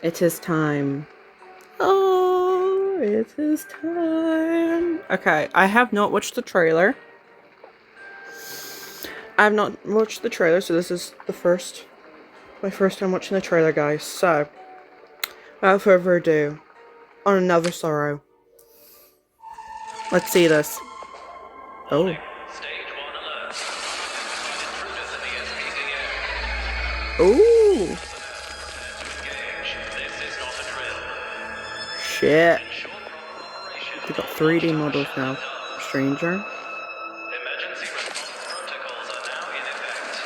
It is time. Oh, it is time. Okay, I have not watched the trailer. I have not watched the trailer, so this is my first time watching the trailer, guys. So, without further ado, on Another Sorrow. Let's see this. Oh. Ooh. Shit. They got 3D models now. Stranger. Emergency response protocols are now in effect.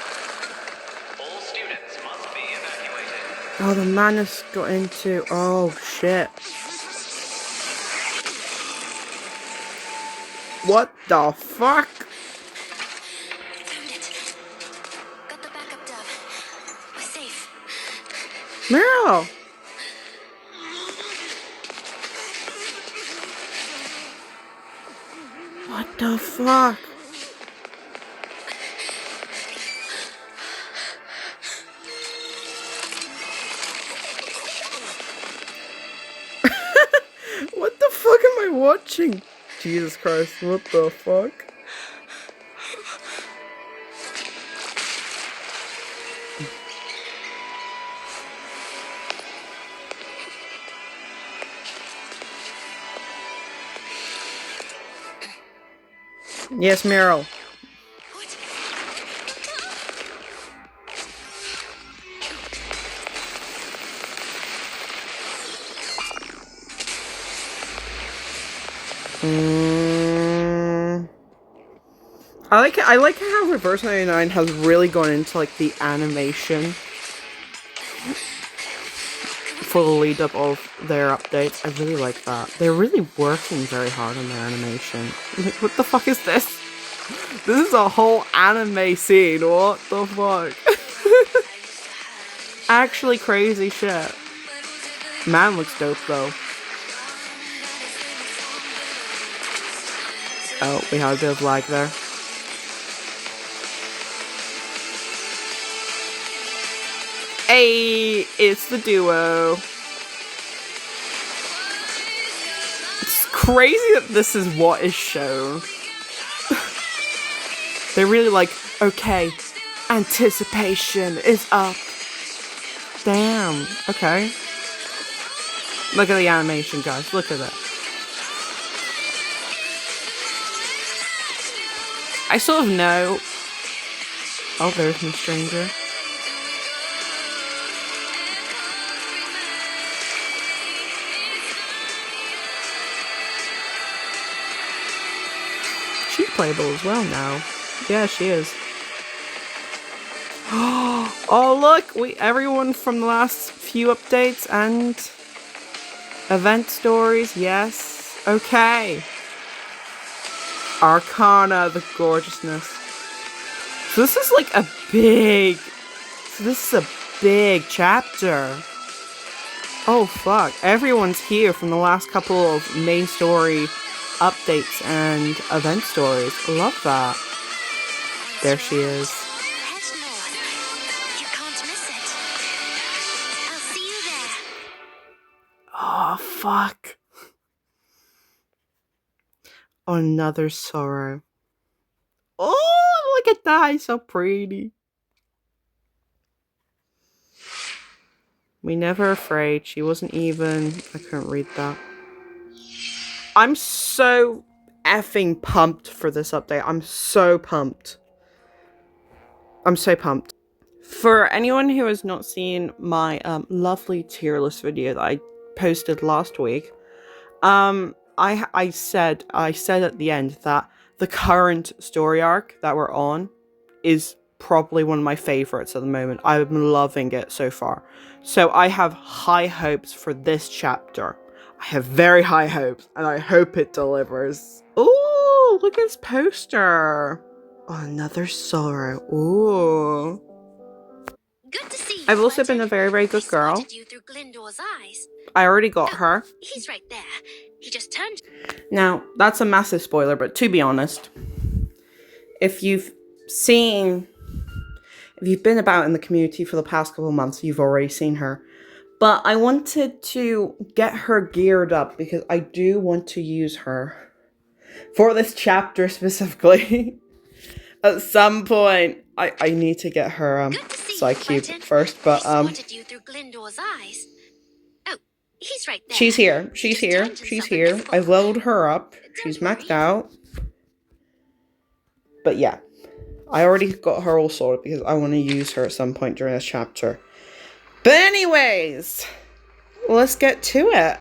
All students must be evacuated. Oh, the man has got into. Oh, shit. What the fuck? Found it. Got the backup dove. We're safe. Meryl! What the fuck? What the fuck am I watching? Jesus Christ, what the fuck? Yes, Meryl. What? I like how Reverse 99 has really gone into like the animation for the lead up of their updates. I really like that. They're really working very hard on their animation. Like, what the fuck is this? This is a whole anime scene. What the fuck? Actually crazy shit. Man looks dope though. Oh, we had a bit of lag there. Hey, it's the duo. It's crazy that this is what is shown. They're really like, okay, anticipation is up. Damn, okay. Look at the animation, guys. Look at that. I sort of know. Oh, there's my stranger. She's playable as well now. Yeah, she is. Oh, look! Everyone from the last few updates and event stories, yes. Okay. Arcana, the gorgeousness. So this is like a big... So this is a big chapter. Oh, fuck. Everyone's here from the last couple of main story updates and event stories. Love that. There she is. Head north. You can't miss it. I'll see you there. Oh, fuck. Another sorrow. Oh, look at that. He's so pretty. We never afraid. She wasn't even... I couldn't read that. I'm so effing pumped for this update. I'm so pumped. I'm so pumped. For anyone who has not seen my lovely tier list video that I posted last week, I said at the end that the current story arc that we're on is probably one of my favorites at the moment. I'm loving it so far. So I have high hopes for this chapter. I have very high hopes, and I hope it delivers. Ooh, look at this poster. Oh, another sorrow. Ooh. Good to see you. I've also Fletcher. been a very, very good We girl. spotted you through Glyndor's eyes. I already got her. He's right there. He just turned. Now, that's a massive spoiler, but to be honest, if you've been about in the community for the past couple of months, you've already seen her. But I wanted to get her geared up because I do want to use her for this chapter specifically. At some point, I need to get her Good to see you, Psycube Quentin. first, but I spotted you through Glyndor's eyes. Oh, he's right there. she's here. He She's just here. turned She's himself here. invisible. I've leveled her up. Don't She's maxed worry. out. But yeah, I already got her all sorted because I want to use her at some point during this chapter. But anyways, let's get to it.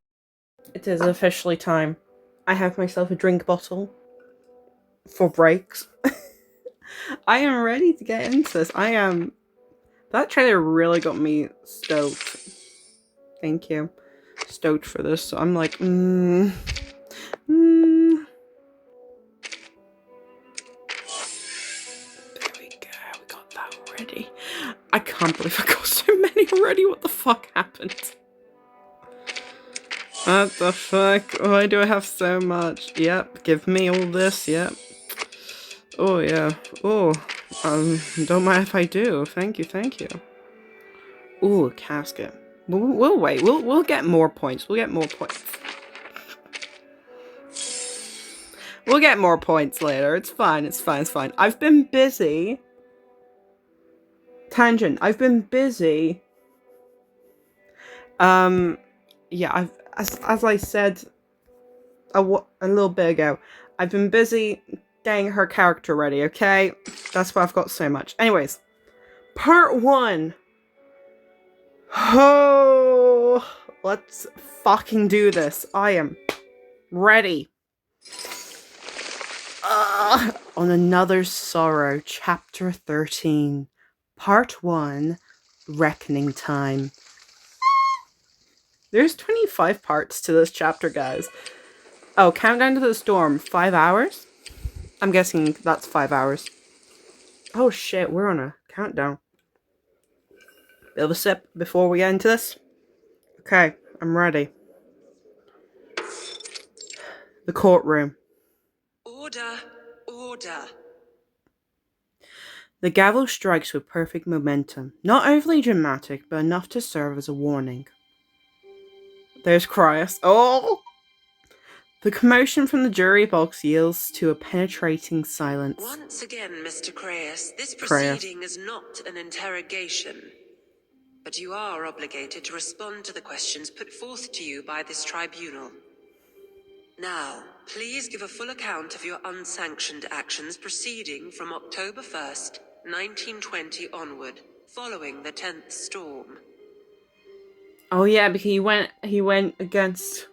It is officially time. I have myself a drink bottle for breaks. I am ready to get into this. That trailer really got me stoked. Thank you. Stoked for this. So I'm like, There we go. We got that already. I can't believe I got so many already. What the fuck happened? What the fuck? Why do I have so much? Yep. Give me all this. Yep. Oh yeah. Oh. Don't mind if I do. Thank you. Thank you. Ooh, a casket. We'll wait. We'll get more points. We'll get more points. We'll get more points later. It's fine. It's fine. It's fine. I've been busy. Tangent. I've been busy. Yeah. As I said a little bit ago, I've been busy getting her character ready. Okay, that's why I've got so much. Anyways, part 1. Oh, let's fucking do this. I am ready. On Another Sorrow, Chapter 13, Part 1, Reckoning Time. There's 25 parts to this chapter, guys. Oh, Countdown to the Storm, 5 hours? I'm guessing that's 5 hours. Oh shit, we're on a countdown. Bit of a sip before we get into this. Okay, I'm ready. The courtroom. Order! Order! The gavel strikes with perfect momentum. Not overly dramatic, but enough to serve as a warning. There's Crius. Oh! The commotion from the jury box yields to a penetrating silence. Once again, Mr. Craeus, this Craeus. proceeding is not an interrogation. But you are obligated to respond to the questions put forth to you by this tribunal. Now, please give a full account of your unsanctioned actions proceeding from October 1st, 1920 onward, following the 10th storm. Oh yeah, because he went against...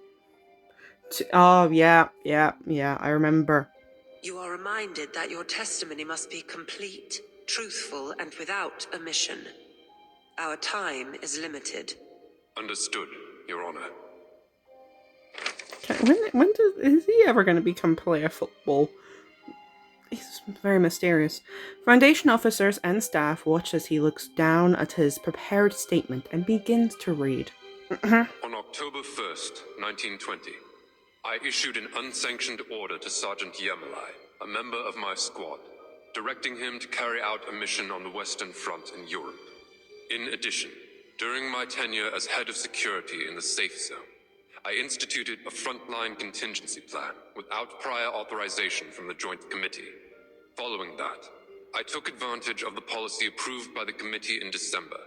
Oh yeah, I remember. You are reminded that your testimony must be complete, truthful, and without omission. Our time is limited. Understood, Your Honor. Is he ever going to become player football? He's very mysterious. Foundation officers and staff watch as he looks down at his prepared statement and begins to read. On October 1st, 1920, I issued an unsanctioned order to Sergeant Yermolai, a member of my squad, directing him to carry out a mission on the Western Front in Europe. In addition, during my tenure as head of security in the Safe Zone, I instituted a frontline contingency plan without prior authorization from the Joint Committee. Following that, I took advantage of the policy approved by the committee in December,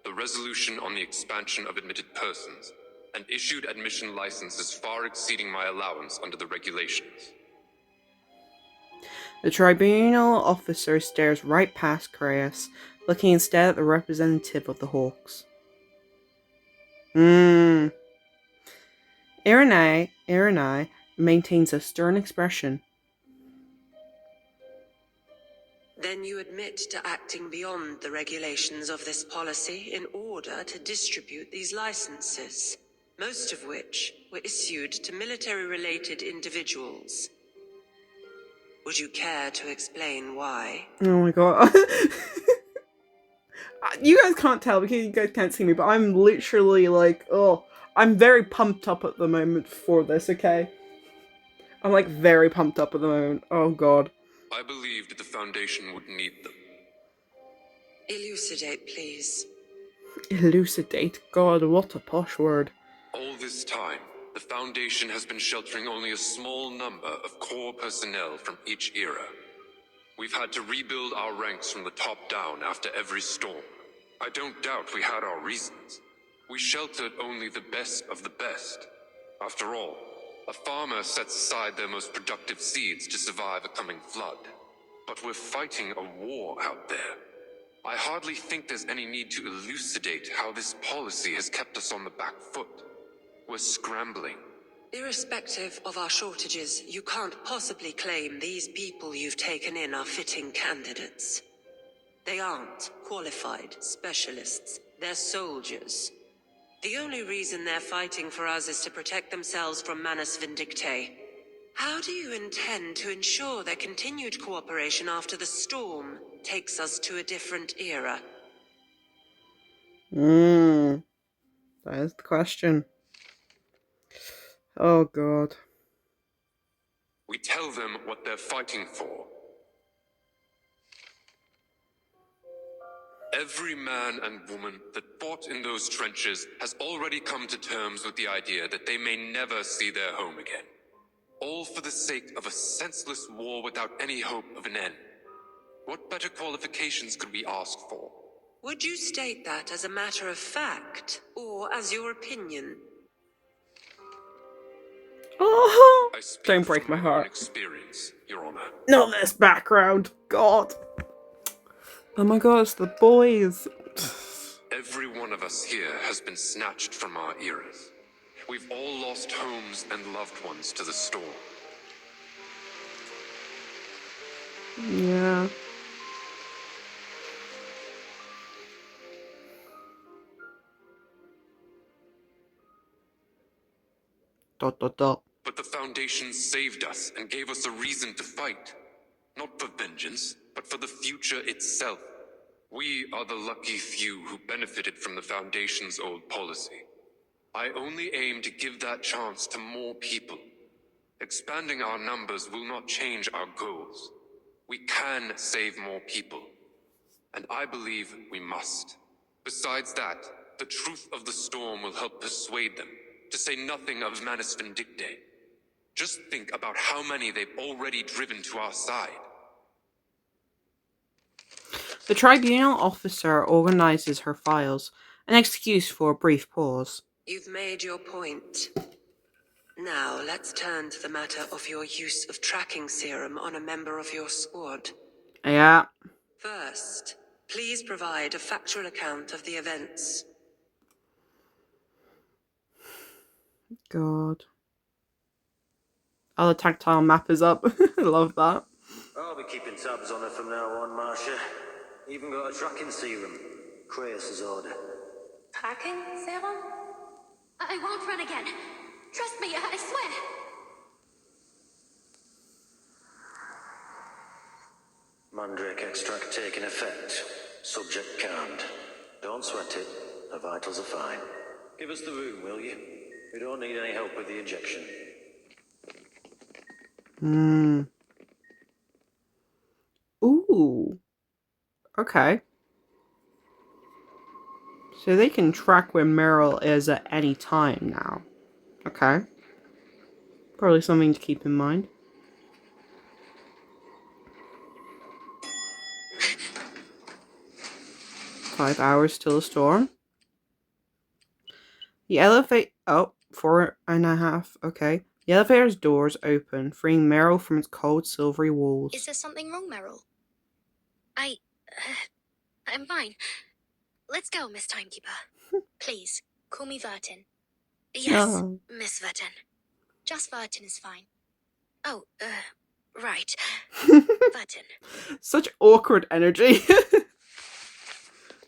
the resolution on the expansion of admitted persons, and issued admission licenses far exceeding my allowance under the regulations. The tribunal officer stares right past Craeus, looking instead at the representative of the Hawks. Irenai maintains a stern expression. Then you admit to acting beyond the regulations of this policy in order to distribute these licenses, most of which were issued to military-related individuals. Would you care to explain why? Oh my god. You guys can't tell because you guys can't see me, but I'm literally like, I'm very pumped up at the moment for this, okay? I'm like very pumped up at the moment. Oh god. I believed the Foundation would need them. Elucidate, please. Elucidate. God, what a posh word. All this time, the Foundation has been sheltering only a small number of core personnel from each era. We've had to rebuild our ranks from the top down after every storm. I don't doubt we had our reasons. We sheltered only the best of the best. After all, a farmer sets aside their most productive seeds to survive a coming flood. But we're fighting a war out there. I hardly think there's any need to elucidate how this policy has kept us on the back foot. We're scrambling. Irrespective of our shortages, you can't possibly claim these people you've taken in are fitting candidates. They aren't qualified specialists. They're soldiers. The only reason they're fighting for us is to protect themselves from Manus Vindictae. How do you intend to ensure their continued cooperation after the storm takes us to a different era? That is the question. Oh god. We tell them what they're fighting for. Every man and woman that fought in those trenches has already come to terms with the idea that they may never see their home again. All for the sake of a senseless war without any hope of an end. What better qualifications could we ask for? Would you state that as a matter of fact, or as your opinion? Oh, I speak don't break from my own heart. experience, Your Honor. Not this background. God. Oh my god, it's the boys. Every one of us here has been snatched from our eras. We've all lost homes and loved ones to the storm. Yeah. Dot dot dot. But the Foundation saved us and gave us a reason to fight. Not for vengeance, but for the future itself. We are the lucky few who benefited from the Foundation's old policy. I only aim to give that chance to more people. Expanding our numbers will not change our goals. We can save more people. And I believe we must. Besides that, the truth of the storm will help persuade them, to say nothing of Manus Vindictae. Just think about how many they've already driven to our side. The tribunal officer organizes her files, an excuse for a brief pause. You've made your point. Now, let's turn to the matter of your use of tracking serum on a member of your squad. Yeah. First, please provide a factual account of the events. God. Oh, the tactile map is up. I love that. I'll be keeping tabs on her from now on, Marcia. Even got a tracking serum. Kratos' order. Tracking serum? I won't run again. Trust me, I swear. Mandrake extract taking effect. Subject calmed. Don't sweat it. Her vitals are fine. Give us the room, will you? We don't need any help with the injection. Ooh. Okay. So they can track where Meryl is at any time now. Okay. Probably something to keep in mind. "5 hours till the storm." The elevator... Oh, 4.5. Okay. The elevator's doors open, freeing Meryl from its cold, silvery walls. Is there something wrong, Meryl? I'm fine. Let's go, Miss Timekeeper. Please, call me Vertin. Yes, Oh. Miss Vertin. Just Vertin is fine. Oh, right. Vertin. Such awkward energy.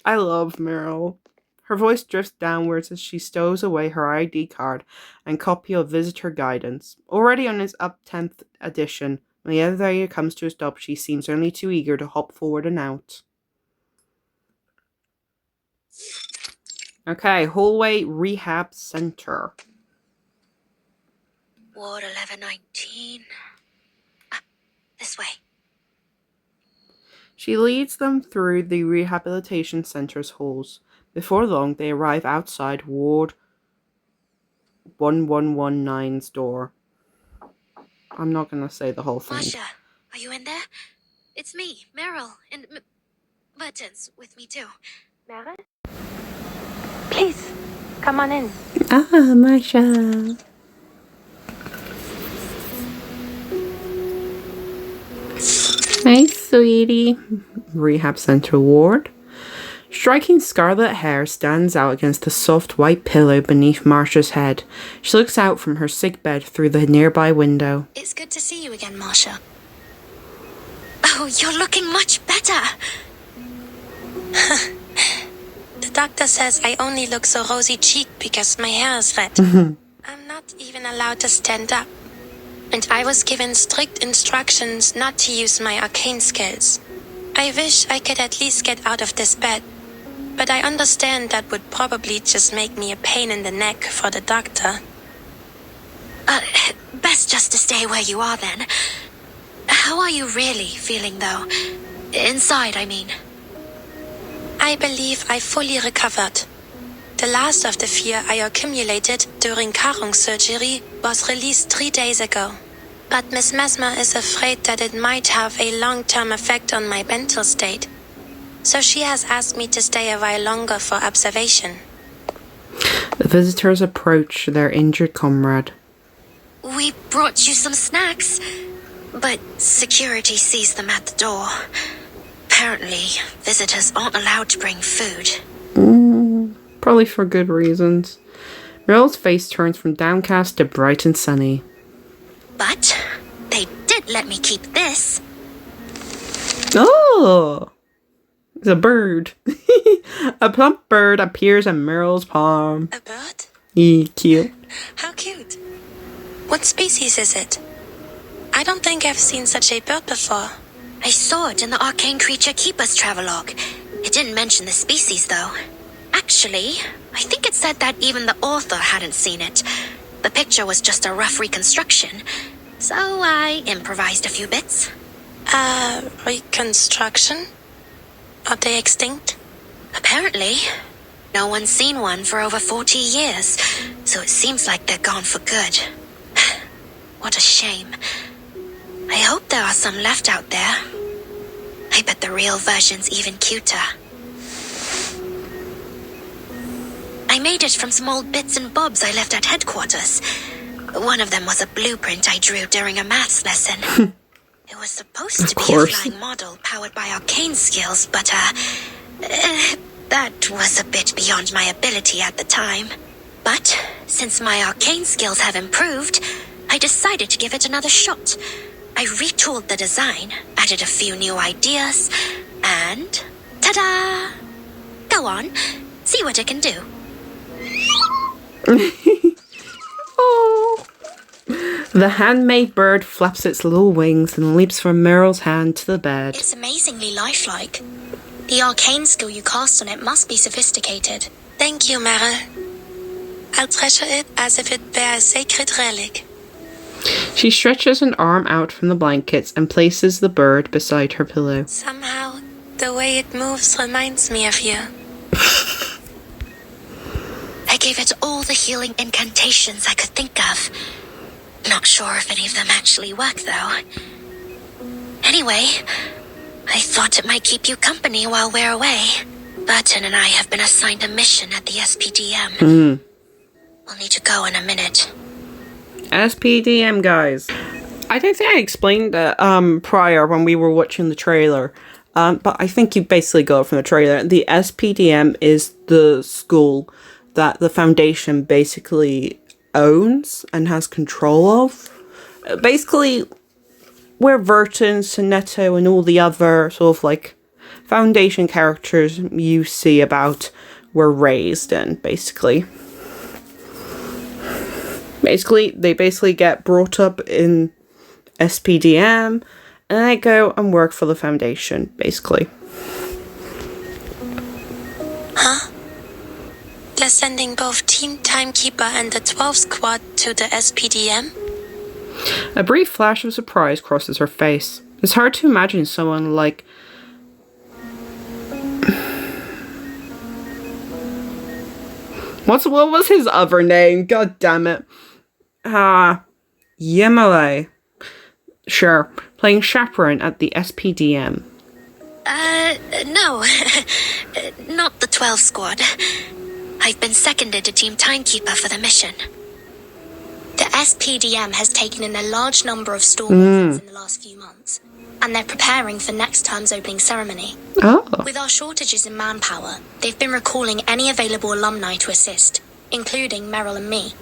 I love Meryl. Her voice drifts downwards as she stows away her ID card and copy of visitor guidance. Already on its up 10th edition, when the elevator comes to a stop, she seems only too eager to hop forward and out. Okay, hallway rehab center. Ward 1119. This way. She leads them through the rehabilitation center's halls. Before long, they arrive outside Ward 1119's door. I'm not gonna say the whole thing. Masha, are you in there? It's me, Meryl, and Mertens with me too. Meryl? Please, come on in. Ah, Masha. Hey, sweetie. Rehab Center ward. Striking scarlet hair stands out against the soft white pillow beneath Marsha's head. She looks out from her sickbed through the nearby window. It's good to see you again, Masha. Oh, you're looking much better. The doctor says I only look so rosy-cheeked because my hair is red. I'm not even allowed to stand up. And I was given strict instructions not to use my arcane skills. I wish I could at least get out of this bed. But I understand that would probably just make me a pain in the neck for the doctor. Best just to stay where you are then. How are you really feeling though? Inside, I mean. I believe I fully recovered. The last of the fear I accumulated during Karung surgery was released 3 days ago. But Miss Mesmer is afraid that it might have a long-term effect on my mental state. So she has asked me to stay a while longer for observation. The visitors approach their injured comrade. We brought you some snacks, but security sees them at the door. Apparently, visitors aren't allowed to bring food. Probably for good reasons. Meryl's face turns from downcast to bright and sunny. But they did let me keep this. Oh! It's a bird. A plump bird appears in Meryl's palm. A bird? Cute. How cute. What species is it? I don't think I've seen such a bird before. I saw it in the Arcane Creature Keeper's travelogue. It didn't mention the species, though. Actually, I think it said that even the author hadn't seen it. The picture was just a rough reconstruction, so I improvised a few bits. Reconstruction? Are they extinct? Apparently. No one's seen one for over 40 years, so it seems like they're gone for good. What a shame. I hope there are some left out there. I bet the real version's even cuter. I made it from some old bits and bobs I left at headquarters. One of them was a blueprint I drew during a maths lesson. It was supposed to be a flying model powered by arcane skills, but that was a bit beyond my ability at the time. But since my arcane skills have improved, I decided to give it another shot. I retooled the design, added a few new ideas, and ta-da! Go on, see what it can do. Oh. The handmade bird flaps its little wings and leaps from Meryl's hand to the bed. It's amazingly lifelike. The arcane skill you cast on it must be sophisticated. Thank you, Meryl. I'll treasure it as if it were a sacred relic. She stretches an arm out from the blankets and places the bird beside her pillow. Somehow, the way it moves reminds me of you. I gave it all the healing incantations I could think of. Not sure if any of them actually work, though. Anyway, I thought it might keep you company while we're away. Burton and I have been assigned a mission at the SPDM. We'll need to go in a minute. SPDM, guys. I don't think I explained that prior when we were watching the trailer. But I think you basically got it from the trailer. The SPDM is the school that the Foundation basically owns and has control of. Basically, where Verton, Sonetto, and all the other sort of like Foundation characters you see about were raised in, basically. They basically get brought up in SPDM and they go and work for the Foundation, basically. Huh? They're sending both Team Timekeeper and the 12 Squad to the SPDM? A brief flash of surprise crosses her face. It's hard to imagine someone like What was his other name? God damn it. Yemele. Sure. Playing chaperone at the SPDM. No. Not the 12 squad. I've been seconded to Team Timekeeper for the mission. The SPDM has taken in a large number of storm agents in the last few months, and they're preparing for next term's opening ceremony. Oh. With our shortages in manpower, they've been recalling any available alumni to assist, including Meryl and me.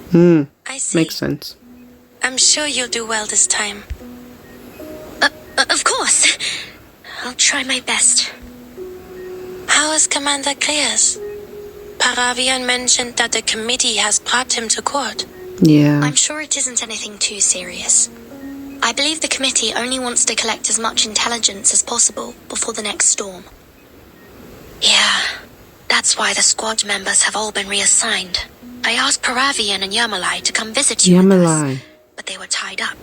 I see. Makes sense. I'm sure you'll do well this time. Of course. I'll try my best. How is Commander Krias? Paravian mentioned that the committee has brought him to court. Yeah. I'm sure it isn't anything too serious. I believe the committee only wants to collect as much intelligence as possible before the next storm. Yeah, that's why the squad members have all been reassigned. I asked Paravian and Yermalai to come visit you with us, Yemele. but they were tied up.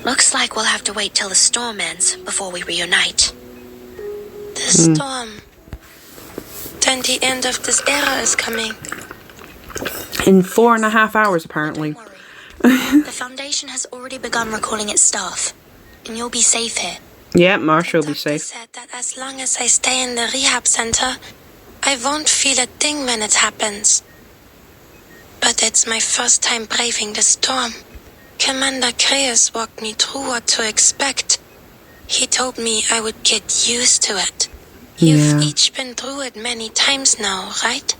Looks like we'll have to wait till the storm ends before we reunite. The storm. Then the end of this era is coming. In 4.5 hours, apparently. Don't worry. The Foundation has already begun recalling its staff, and you'll be safe here. Yeah, Marshall will be Doctor safe. said that as long as I stay in the rehab center, I won't feel a thing when it happens. But it's my first time braving the storm. Commander Krias walked me through what to expect. He told me I would get used to it. You've Yeah. each been through it many times now, right?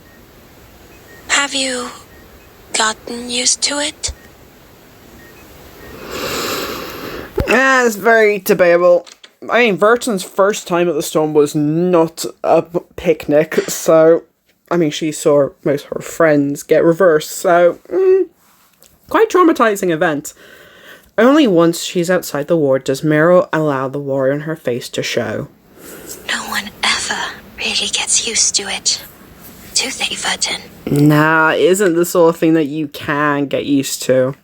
Have you gotten used to it? Yeah, it's very debatable. I mean, Verton's first time at the storm was not a picnic, so... I mean, she saw most of her friends get reversed, so... quite traumatizing event. Only once she's outside the ward does Meryl allow the worry on her face to show. No one ever really gets used to it. Do they, Verton? Nah, it isn't the sort of thing that you can get used to.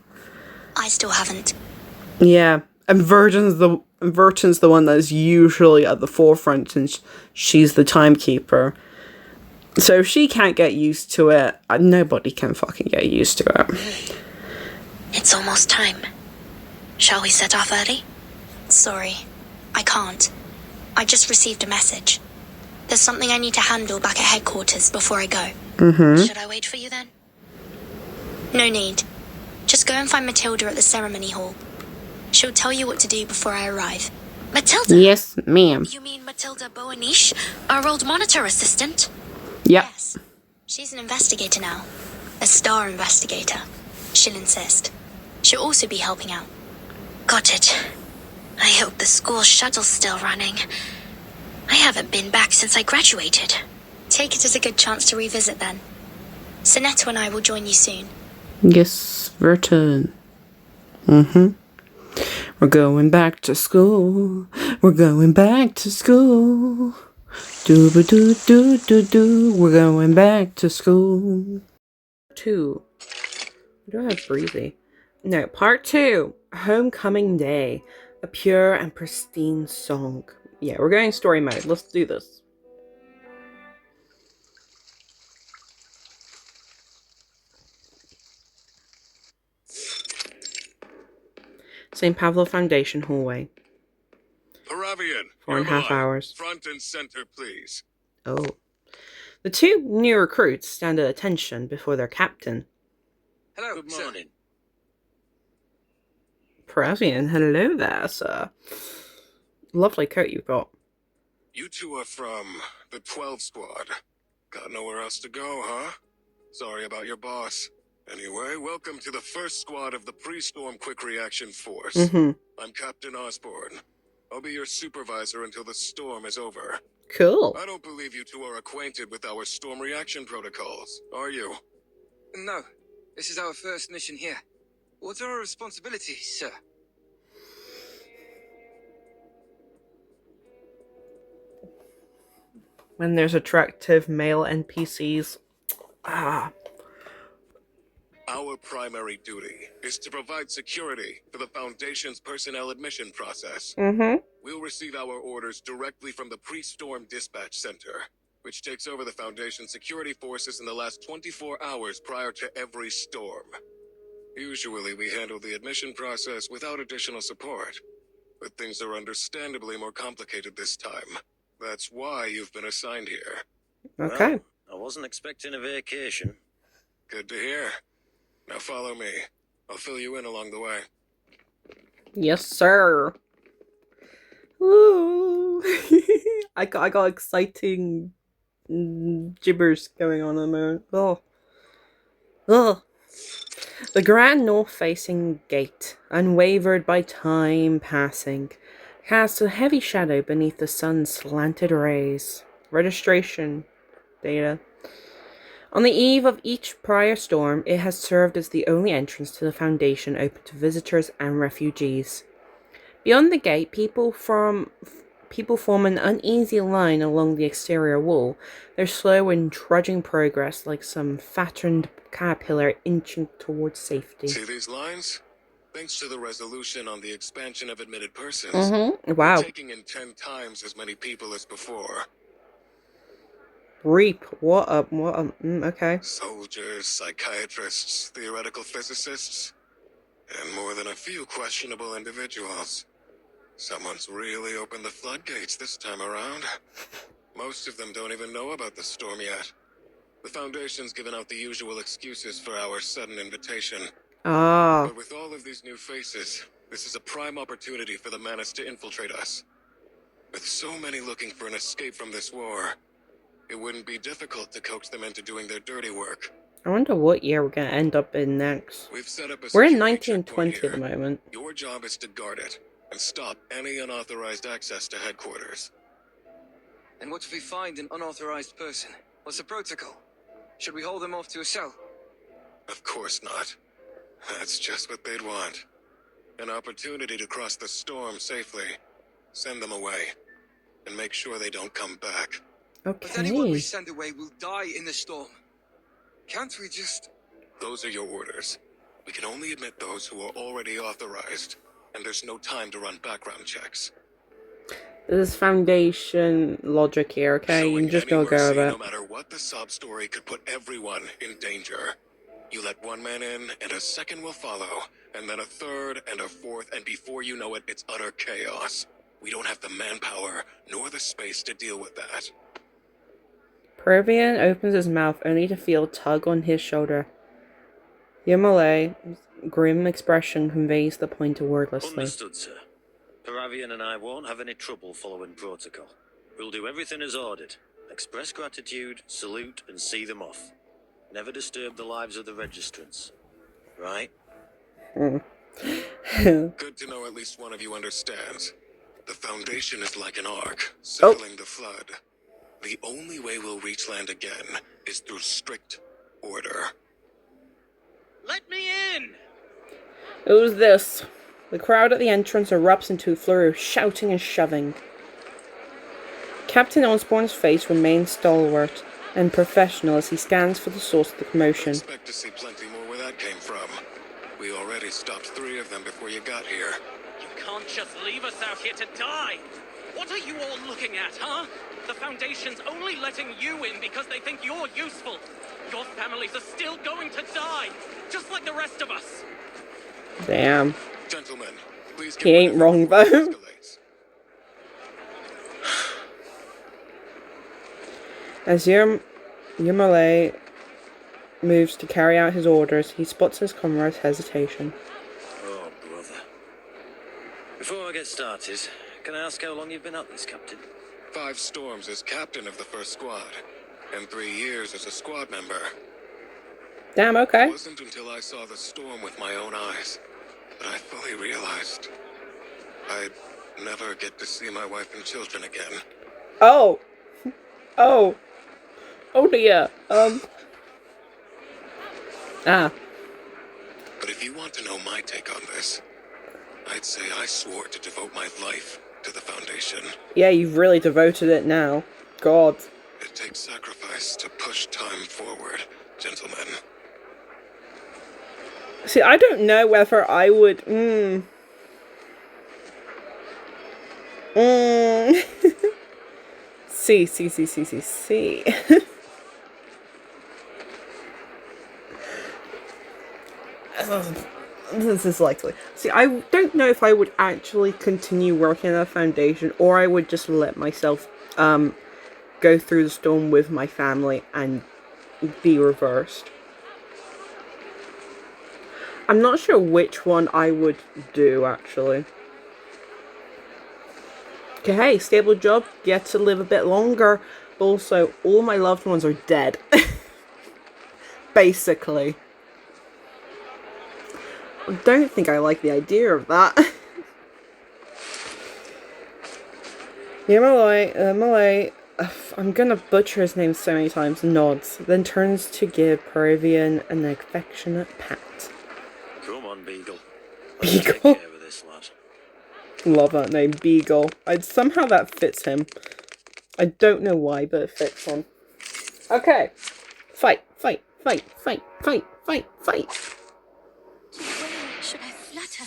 I still haven't. Yeah, and Verton's the one that's usually at the forefront since she's the timekeeper. So if she can't get used to it, nobody can fucking get used to it. It's almost time. Shall we set off early? Sorry, I can't. I just received a message. There's something I need to handle back at headquarters before I go. Should I wait for you then? No need. Just go and find Matilda at the ceremony hall. She'll tell you what to do before I arrive. Matilda? Yes, ma'am. You mean Matilda Boanish, our old monitor assistant? Yep. Yes. She's an investigator now. A star investigator. She'll insist. She'll also be helping out. Got it. I hope the school shuttle's still running. I haven't been back since I graduated. Take it as a good chance to revisit then. Sonetta and I will join you soon. Yes, Verton. We're going back to school. We're going back to school. Do-ba-do-do-do-do. We're going back to school. 2. Do I have breezy? No, part 2. Homecoming Day. A pure and pristine song. Yeah, we're going story mode. Let's do this. St. Pavlo Foundation hallway. Paravian, 4.5 hours. Front and center, please. Oh. The 2 new recruits stand at attention before their captain. Hello, Good sir. morning. Paravian, hello there, sir. Lovely coat you've got. You two are from the 12 Squad. Got nowhere else to go, huh? Sorry about your boss. Anyway, welcome to the first squad of the Pre-Storm Quick Reaction Force. I'm Captain Osborne. I'll be your supervisor until the storm is over. Cool. I don't believe you two are acquainted with our storm reaction protocols, are you? No, this is our first mission here. What are our responsibilities, sir? When there's attractive male NPCs. Our primary duty is to provide security for the Foundation's personnel admission process. We'll receive our orders directly from the Pre-Storm Dispatch Center. which takes over the Foundation security forces in the last 24 hours prior to every storm. Usually we handle the admission process without additional support, but things are understandably more complicated this time. That's why you've been assigned here. Okay. Well, I wasn't expecting a vacation. Good to hear. Now follow me. I'll fill you in along the way. Yes, sir. Ooh. I got exciting gibbers going on at the moment. Oh. Ugh. The grand north-facing gate, unwavered by time passing, casts a heavy shadow beneath the sun's slanted rays. Registration data. On the eve of each prior storm, it has served as the only entrance to the Foundation open to visitors and refugees. Beyond the gate, people form an uneasy line along the exterior wall, their slow and trudging progress like some fattened caterpillar inching towards safety. See these lines? Thanks to the resolution on the expansion of admitted persons, Wow. we're taking in 10 times as many people as before. Reap. What up? Okay. Soldiers, psychiatrists, theoretical physicists, and more than a few questionable individuals. Someone's really opened the floodgates this time around. Most of them don't even know about the storm yet. The Foundation's given out the usual excuses for our sudden invitation. Ah. But with all of these new faces, this is a prime opportunity for the Manus to infiltrate us. With so many looking for an escape from this war, it wouldn't be difficult to coax them into doing their dirty work. I wonder what year we're going to end up in next. We've set up a We're in security 1920 checkpoint at the here. moment. Your job is to guard it and stop any unauthorized access to headquarters. And what if we find an unauthorized person? What's the protocol? Should we hold them off to a cell? Of course not. That's just what they'd want. An opportunity to cross the storm safely. Send them away. And make sure they don't come back. But anyone we Okay. send away will die in the storm. Can't we just... Those are your orders. We can only admit those who are already authorized. And there's no time to run background checks. This is Foundation logic here, okay? You Showing just any gotta go mercy, with no it. matter what the sob story could put everyone in danger. You let one man in, and a second will follow, and then a third, and a fourth, and before you know it, it's utter chaos. We don't have the manpower, nor the space to deal with that. Peruvian opens his mouth only to feel a tug on his shoulder. Yamale's grim expression conveys the point wordlessly. Understood, sir. Paravian and I won't have any trouble following protocol. We'll do everything as ordered. Express gratitude, salute, and see them off. Never disturb the lives of the registrants. Right? Good to know at least one of you understands. The Foundation is like an ark, settling the flood. The only way we'll reach land again is through strict order. Let me in! Who's this? The crowd at the entrance erupts into a flurry of shouting and shoving. Captain Osborne's face remains stalwart and professional as he scans for the source of the commotion. Expect to see plenty more where that came from. We already stopped 3 of them before you got here. You can't just leave us out here to die! What are you all looking at, huh? The Foundation's only letting you in because they think you're useful. Your families are still going to die, just like the rest of us. Damn. Gentlemen, please He ain't wrong, though. escalates. As Yamale moves to carry out his orders, he spots his comrade's hesitation. Oh, brother. Before I get started, can I ask how long you've been at this, Captain? 5 storms as captain of the first squad, and 3 years as a squad member. Damn, It okay. wasn't until I saw the storm with my own eyes that I fully realized I'd never get to see my wife and children again. Oh. Oh. Oh dear. Ah. But if you want to know my take on this, I'd say I swore to devote my life to the Foundation. Yeah, you've really devoted it now. God. It takes sacrifice to push time forward, gentlemen. See, I don't know whether I would... See. This is likely. See, I don't know if I would actually continue working at a foundation, or I would just let myself go through the storm with my family and be reversed. I'm not sure which one I would do, actually. Okay, hey, stable job, get to live a bit longer, but also, all my loved ones are dead. Basically. I don't think I like the idea of that. Yeah, Malay, I'm gonna butcher his name so many times, nods, then turns to give Peruvian an affectionate pat. Come on, Beagle. Beagle? Take care of this lad. Love that name, Beagle. Somehow that fits him. I don't know why, but it fits him. Okay. Fight. Should I flutter?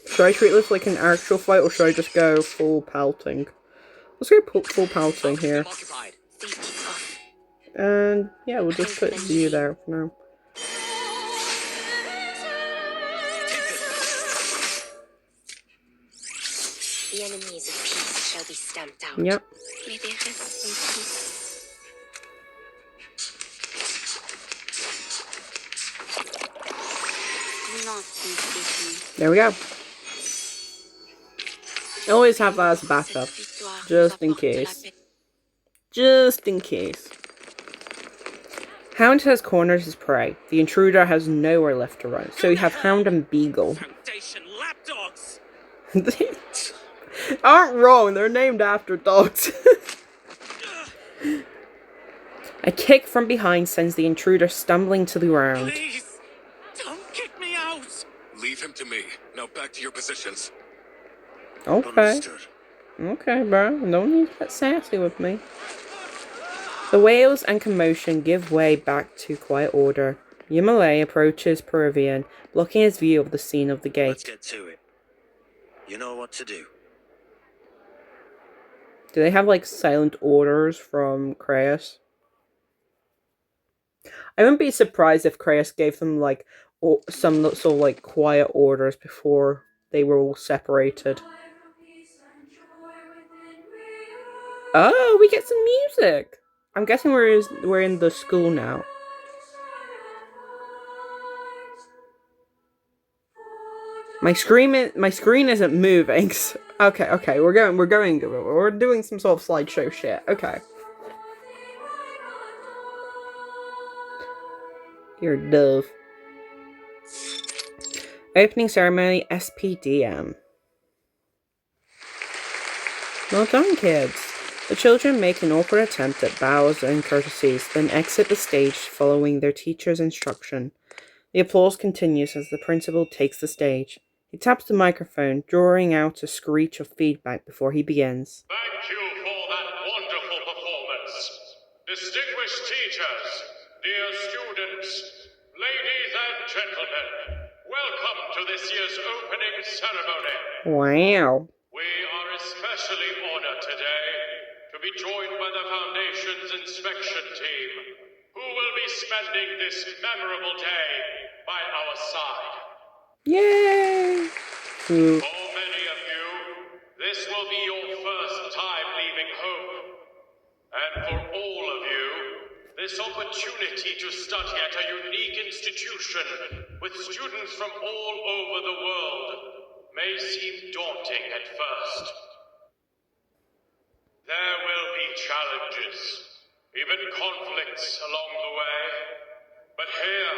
Should I treat this like an actual fight, or should I just go full pelting? Let's go full pelting here. And yeah, we'll just put you there for now. The enemies of peace shall be stamped out. Yep. May they rest in peace. There we go. Always have that as a backup. Just in case. Just in case. Hound has cornered his prey. The intruder has nowhere left to run. So we have Hound and Beagle. Foundation lapdogs! They aren't wrong, they're named after dogs. A kick from behind sends the intruder stumbling to the ground. Please, don't kick me out! Leave him to me. Now back to your positions. Okay. Understood. Okay, bro. No need to get sassy with me. The wails and commotion give way back to quiet order. Yamale approaches Peruvian, blocking his view of the scene of the Let's gate. get to it. You know what to do. Do they have, like, silent orders from Kratos? I wouldn't be surprised if Kratos gave them, like, some sort of, like, quiet orders before they were all separated. Oh, we get some music! I'm guessing we're in the school now. My screen isn't moving. Okay, we're doing some sort of slideshow shit. Okay. You're dove. Opening ceremony, SPDM. Well done, kids. The children make an awkward attempt at bows and courtesies, then exit the stage following their teacher's instruction. The applause continues as the principal takes the stage. He taps the microphone, drawing out a screech of feedback before he begins. Thank you for that wonderful performance. Distinguished teachers, dear students, ladies and gentlemen, welcome to this year's opening ceremony. Wow. We are especially honored today to be joined by the Foundation's inspection team, who will be spending this memorable day by our side. Yay! For many of you, this will be your first time leaving home. And for all of you, this opportunity to study at a unique institution with students from all over the world may seem daunting at first. There will be challenges, even conflicts along the way. But here,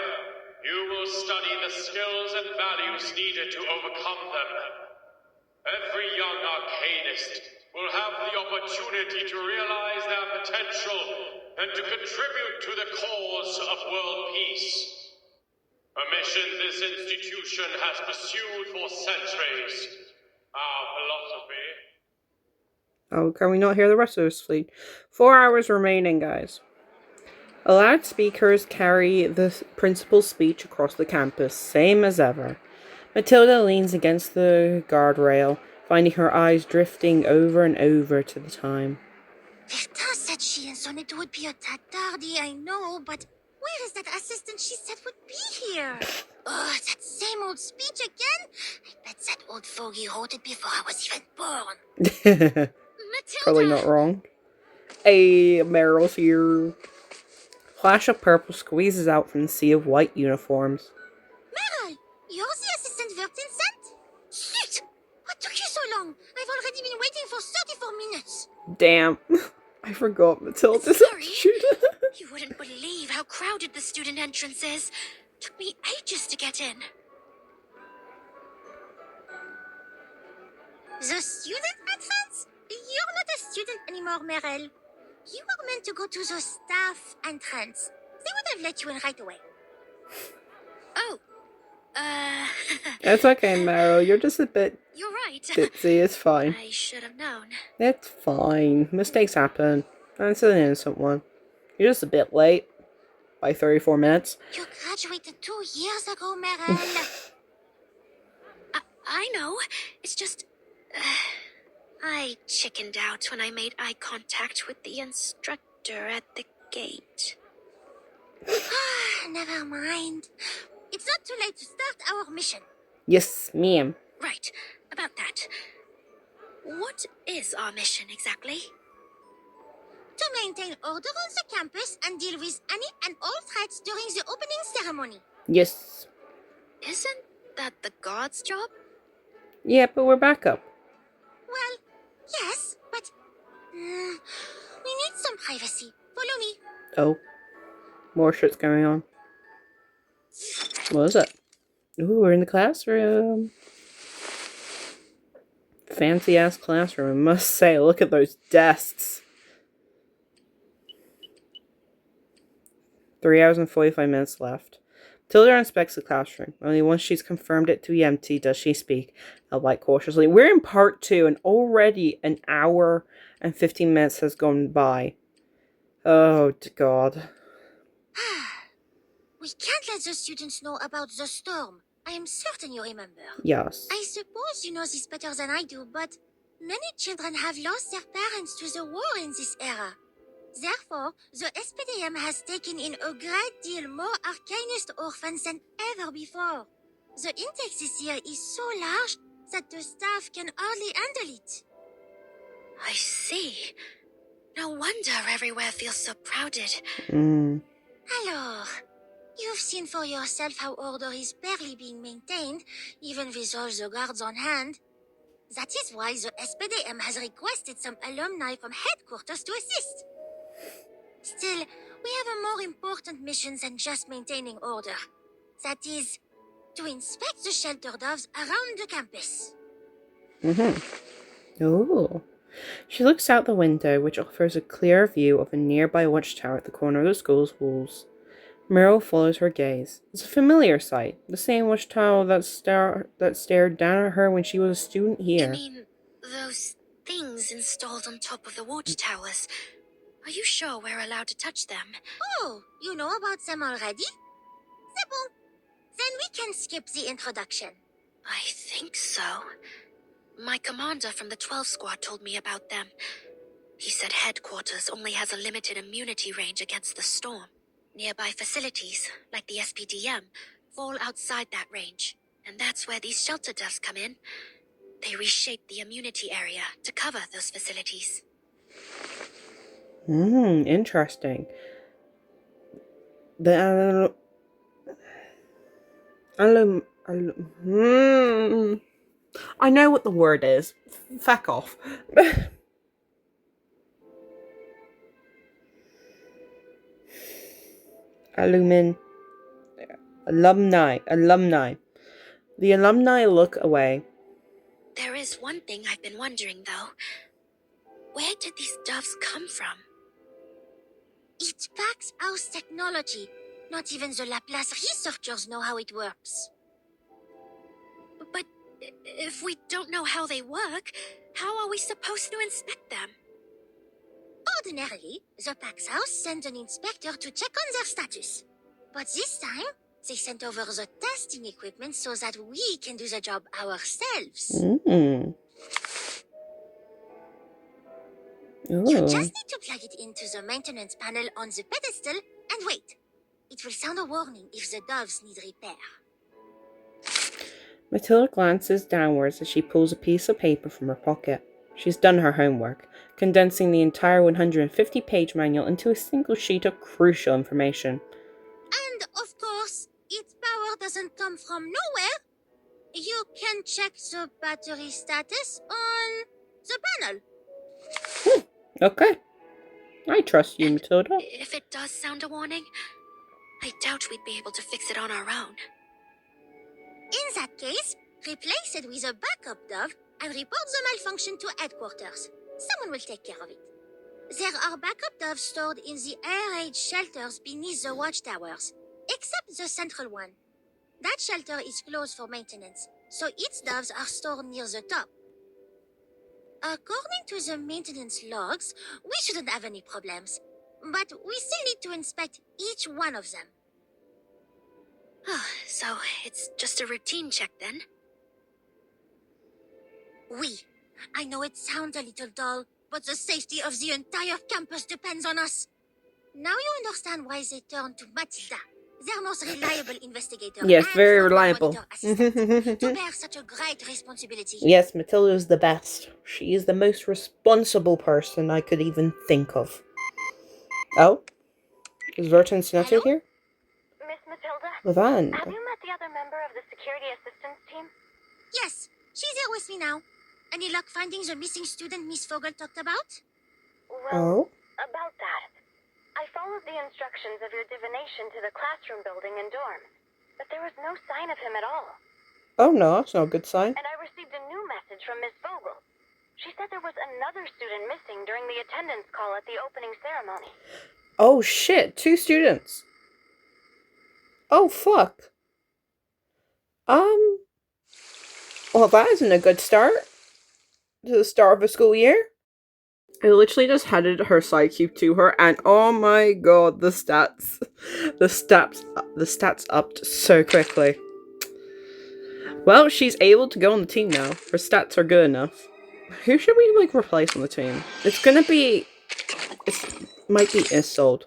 you will study the skills and values needed to overcome them. Every young arcanist will have the opportunity to realize their potential and to contribute to the cause of world peace. A mission this institution has pursued for centuries. Our philosophy. Oh, can we not hear the rest of this, please? 4 hours remaining, guys. Loudspeakers carry the principal's speech across the campus, same as ever. Matilda leans against the guardrail, finding her eyes drifting over and over to the time. Bertin said she and Sonnet would be a tad tardy, I know, but where is that assistant she said would be here? Oh, that same old speech again? I bet that old fogey wrote it before I was even born. Matilda! Probably not wrong. Hey, Meryl's here. Flash of purple squeezes out from the sea of white uniforms. Meryl, you're the assistant Vertin sent? Shit! What took you so long? I've already been waiting for 34 minutes. Damn. I forgot Matilda's Sorry. attitude. You wouldn't believe how crowded the student entrance is. Took me ages to get in. The student entrance? You're not a student anymore, Meryl. You were meant to go to the staff entrance. They would have let you in right away. Oh. It's okay, Meryl. You're just a bit You're right. ditzy. It's fine. I should have known. It's fine. Mistakes happen. It's an innocent one. You're just a bit late. By 34 minutes. You graduated 2 years ago, Meryl. I know. It's just... I chickened out when I made eye contact with the instructor at the gate. Never mind. It's not too late to start our mission. Yes, ma'am. Right, about that. What is our mission exactly? To maintain order on the campus and deal with any and all threats during the opening ceremony. Yes. Isn't that the guard's job? Yeah, but we're back up. Well, yes, but... we need some privacy. Follow me. Oh. More shit's going on. What is it? Ooh, we're in the classroom. Fancy ass classroom, I must say. Look at those desks. 3 hours and 45 minutes left. Tilda inspects the classroom. Only once she's confirmed it to be empty does she speak, albeit cautiously. We're in part 2, and already an hour and 15 minutes has gone by. Oh, God. We can't let the students know about the storm. I am certain you remember. Yes. I suppose you know this better than I do, but many children have lost their parents to the war in this era. Therefore, the SPDM has taken in a great deal more Arcanist orphans than ever before. The intake this year is so large that the staff can hardly handle it. I see. No wonder everywhere feels so crowded. Alors, you've seen for yourself how order is barely being maintained, even with all the guards on hand. That is why the SPDM has requested some alumni from headquarters to assist. Still, we have a more important mission than just maintaining order. That is, to inspect the shelter doves around the campus. Oh. She looks out the window, which offers a clear view of a nearby watchtower at the corner of the school's walls. Meryl follows her gaze. It's a familiar sight. The same watchtower that stared down at her when she was a student here. You mean those things installed on top of the watchtowers? Are you sure we're allowed to touch them? Oh, you know about them already? C'est bon. Then we can skip the introduction. I think so. My commander from the 12 squad told me about them. He said headquarters only has a limited immunity range against the storm. Nearby facilities, like the SPDM, fall outside that range. And that's where these shelter doves come in. They reshape the immunity area to cover those facilities. Interesting. The I know what the word is. Fuck off. Alumni. The alumni look away. There is one thing I've been wondering, though. Where did these doves come from? It packs house technology. Not even the Laplace researchers know how it works. But if we don't know how they work, how are we supposed to inspect them? Ordinarily, the Pax House sent an inspector to check on their status. But this time, they sent over the testing equipment so that we can do the job ourselves. You Ooh. just need to plug it into the maintenance panel on the pedestal and wait. It will sound a warning if the doves need repair. Matilda glances downwards as she pulls a piece of paper from her pocket. She's done her homework, condensing the entire 150-page manual into a single sheet of crucial information. And of course, its power doesn't come from nowhere. You can check the battery status on the panel. Okay. I trust you, Matilda. If it does sound a warning, I doubt we'd be able to fix it on our own. In that case, replace it with a backup dove and report the malfunction to headquarters. Someone will take care of it. There are backup doves stored in the air raid shelters beneath the watchtowers, except the central one. That shelter is closed for maintenance, so its doves are stored near the top. According to the maintenance logs, we shouldn't have any problems, but we still need to inspect each one of them. So it's just a routine check then? I know it sounds a little dull, but the safety of the entire campus depends on us. Now you understand why they turned to Matilda, their most reliable investigator. Yes, and very former reliable. monitor assistant, to bear such a great responsibility. Yes, Matilda is the best. She is the most responsible person I could even think of. Oh? Is Verton Snetter here? Miss Matilda, Levan. have you met the other member of the security assistance team? Yes, she's here with me now. Any luck finding the missing student Miss Fogel talked about? Oh? About that. I followed the instructions of your divination to the classroom building and dorm, but there was no sign of him at all. Oh no, that's not a good sign. And I received a new message from Miss Vogel. She said there was another student missing during the attendance call at the opening ceremony. Oh shit, 2 students. Oh fuck. Well, that isn't a good start to the start of a school year. I literally just handed her side cube to her, and oh my god, the stats upped so quickly. Well, she's able to go on the team now. Her stats are good enough. Who should we replace on the team? It might be Isolde.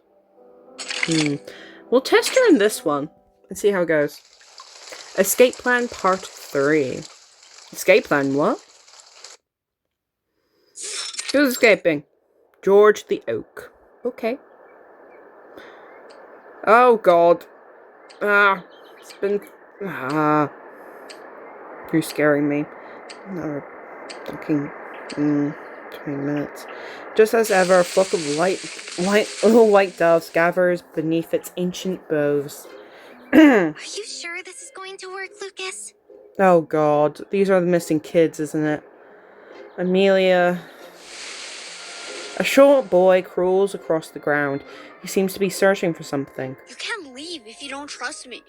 We'll test her in this one and see how it goes. Escape Plan Part 3. Escape Plan what? Who's escaping? George the Oak. Okay. Oh god. It's been... You're scaring me. Another fucking... 20 minutes. Just as ever, a flock of white doves gathers beneath its ancient boughs. Are you sure this is going to work, Lucas? Oh god, these are the missing kids, isn't it? Amelia... A short boy crawls across the ground. He seems to be searching for something. You can't leave if you don't trust me.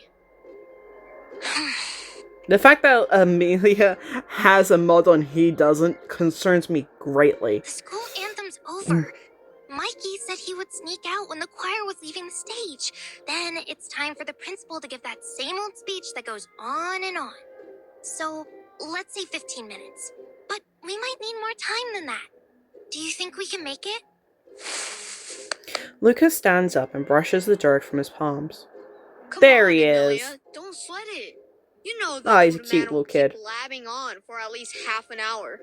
The fact that Amelia has a mod on he doesn't concerns me greatly. The school anthem's over. Mikey said he would sneak out when the choir was leaving the stage. Then it's time for the principal to give that same old speech that goes on and on. So, let's say 15 minutes. But we might need more time than that. Do you think we can make it? Lucas stands up and brushes the dirt from his palms. Come There on, he Amelia. is. Don't sweat it. You know that Oh, he's a old cute man will little kid. keep blabbing on for at least half an hour.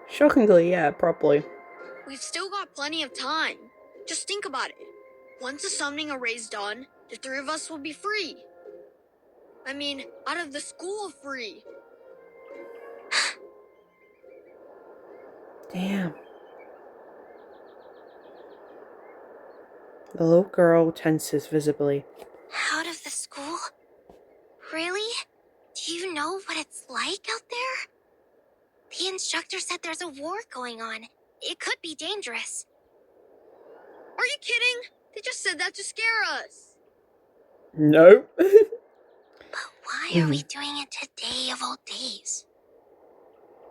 Shockingly, yeah, probably. We've still got plenty of time. Just think about it. Once the summoning array's done, the 3 of us will be free. I mean, out of the school free. Damn. The little girl tenses visibly. Out of the school? Really? Do you know what it's like out there? The instructor said there's a war going on. It could be dangerous. Are you kidding? They just said that to scare us. No. But why are we doing it today of all days?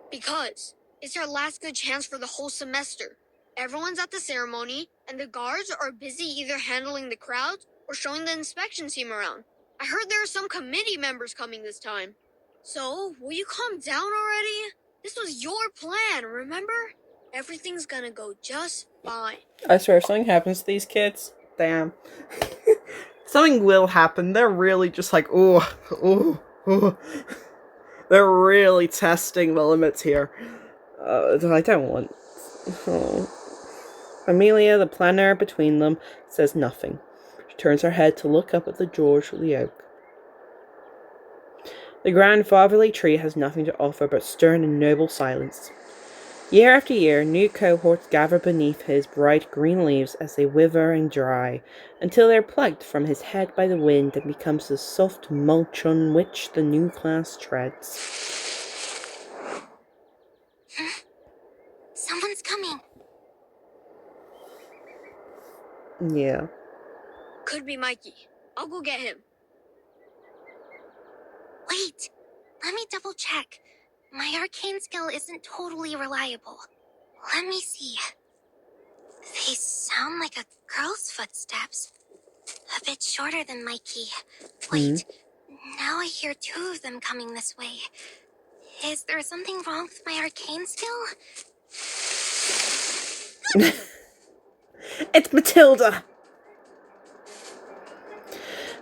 Because it's our last good chance for the whole semester. Everyone's at the ceremony, and the guards are busy either handling the crowds or showing the inspection team around. I heard there are some committee members coming this time. So, will you calm down already? This was your plan, remember? Everything's gonna go just fine. I swear, if something happens to these kids, damn. Something will happen. They're really just like, oh. They're really testing the limits here. I don't want... Oh. Amelia, the planner between them, says nothing. She turns her head to look up at the George the Oak. The grandfatherly tree has nothing to offer but stern and noble silence. Year after year, new cohorts gather beneath his bright green leaves as they wither and dry, until they are plucked from his head by the wind and becomes the soft mulch on which the new class treads. Someone's coming. Yeah. Could be Mikey. I'll go get him. Wait, let me double check. My arcane skill isn't totally reliable. Let me see. They sound like a girl's footsteps. A bit shorter than Mikey. Wait, now I hear two of them coming this way. Is there something wrong with my arcane skill? It's Matilda!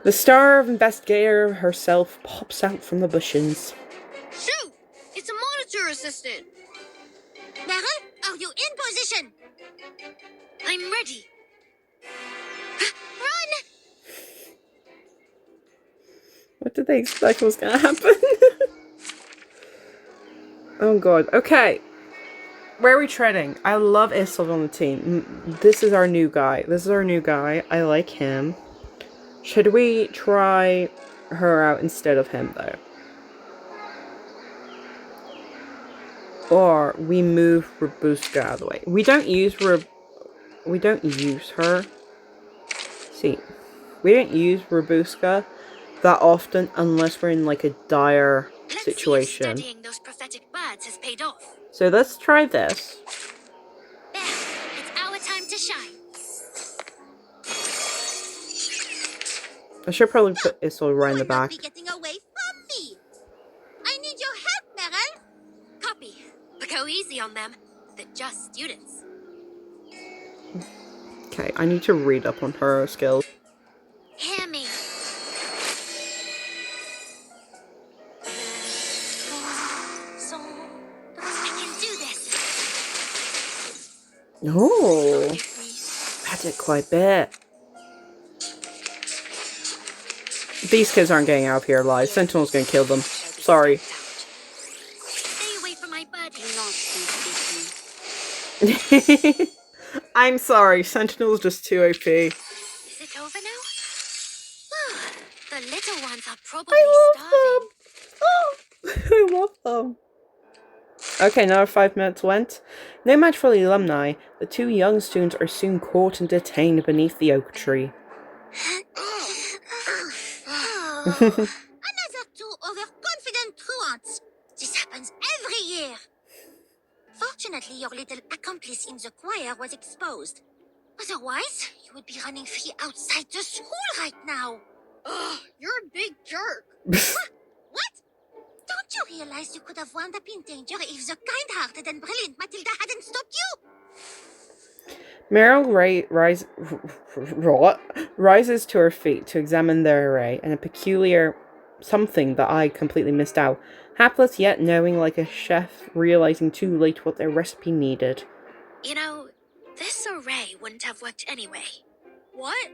The star of investigator herself pops out from the bushes. Shoot! It's a monitor assistant! Meryl, are you in position? I'm ready. Run! What did they expect was gonna happen? Oh god. Okay. Where are we treading? I love Isolde on the team. This is our new guy. I like him. Should we try her out instead of him, though? Or we move Robuska out of the way. We don't use her. See, we don't use Robuska that often unless we're in like a dire situation. Let's see if studying those prophetic birds has paid off. So let's try this. There, it's our time to shine. I should probably put Isolde right in the back. Be getting away from me. I need your help, Meryl. Copy. But go easy on them. They're just students. Okay, I need to read up on her skills. Hear me. I can do this. Oh, that did quite a bit. These kids aren't getting out of here alive. Sentinel's gonna kill them. Sorry. Stay away from my buddy. I'm sorry. Sentinel's just too OP. Is it over now? The little ones are probably starving. Oh, I love them. Okay, another 5 minutes went. No match for the alumni. The two young students are soon caught and detained beneath the oak tree. Another two overconfident truants. This happens every year. Fortunately, your little accomplice in the choir was exposed. Otherwise, you would be running free outside the school right now. Ugh, you're a big jerk. What? Don't you realize you could have wound up in danger if the kind-hearted and brilliant Matilda hadn't stopped you? Meryl rises to her feet to examine their array, and a peculiar something that I completely missed out. Hapless yet knowing like a chef, realizing too late what their recipe needed. You know, this array wouldn't have worked anyway. What?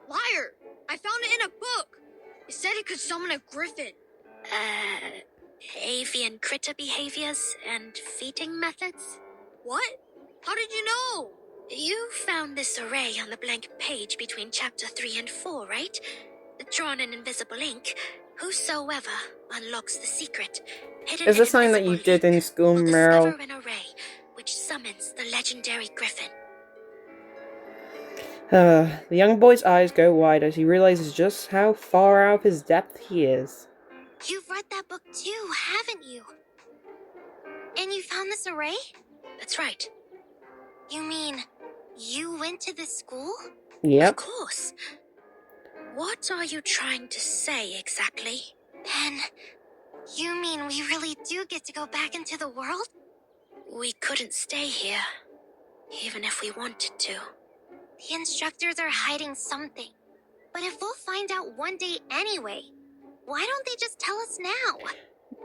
Liar! I found it in a book. It said it could summon a griffin. Avian critter behaviors and feeding methods? What? How did you know? You found this array on the blank page between chapter 3 and 4, right? Drawn in invisible ink. Whosoever unlocks the secret. Is this something that you did in school, Meryl? Discover an array which summons the legendary griffin. The young boy's eyes go wide as he realizes just how far out of his depth he is. You've read that book too, haven't you? And you found this array? That's right. You mean, you went to this school? Yep. Of course. What are you trying to say exactly? Then, You mean we really do get to go back into the world? We couldn't stay here, even if we wanted to. The instructors are hiding something. But if we'll find out one day anyway, why don't they just tell us now?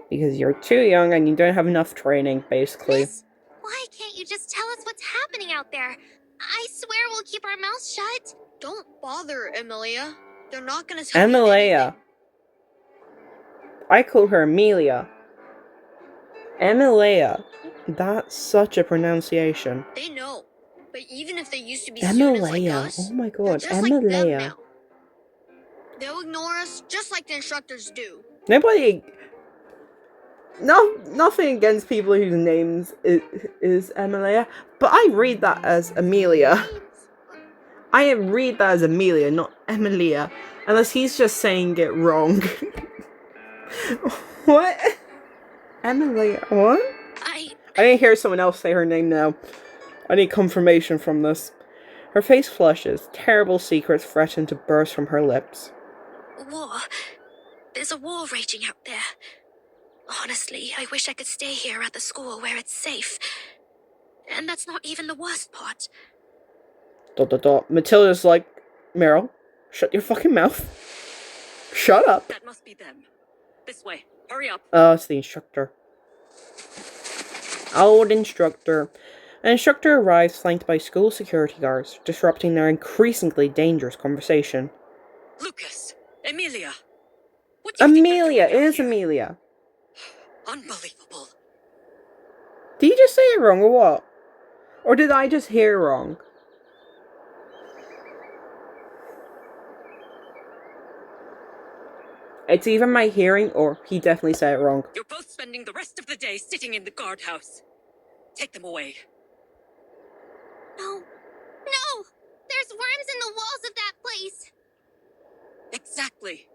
Because you're too young and you don't have enough training, basically. Miss, why can't you just tell us what's happening out there? I swear we'll keep our mouths shut. Don't bother, Emilia. They're not gonna tell you Emilia. anything. I call her Amelia. Emilia. That's such a pronunciation. They know. But even if they used to be students like Emilia. us, Oh my they're god, just like them Emilia. now. They'll ignore us just like the instructors do. Nobody. No, nothing against people whose names is Emilia, but I read that as Amelia. I read that as Amelia, not Emilia, unless he's just saying it wrong. What? Emilia? What? I didn't hear someone else say her name now. I need confirmation from this. Her face flushes. Terrible secrets threaten to burst from her lips. War. There's a war raging out there. Honestly, I wish I could stay here at the school where it's safe. And that's not even the worst part. ... Matilda's like, Meryl, shut your fucking mouth. Shut up. That must be them. This way. Hurry up. Oh, it's the instructor. Old instructor. An instructor arrives flanked by school security guards, disrupting their increasingly dangerous conversation. Lucas. Emilia. What do you think Amelia, they're it doing out is here? Amelia. Unbelievable. Did you just say it wrong or what? Or did I just hear wrong? It's either my hearing or he definitely said it wrong. You're both spending the rest of the day sitting in the guardhouse. Take them away. No. No! There's worms in the walls of that place! Exactly.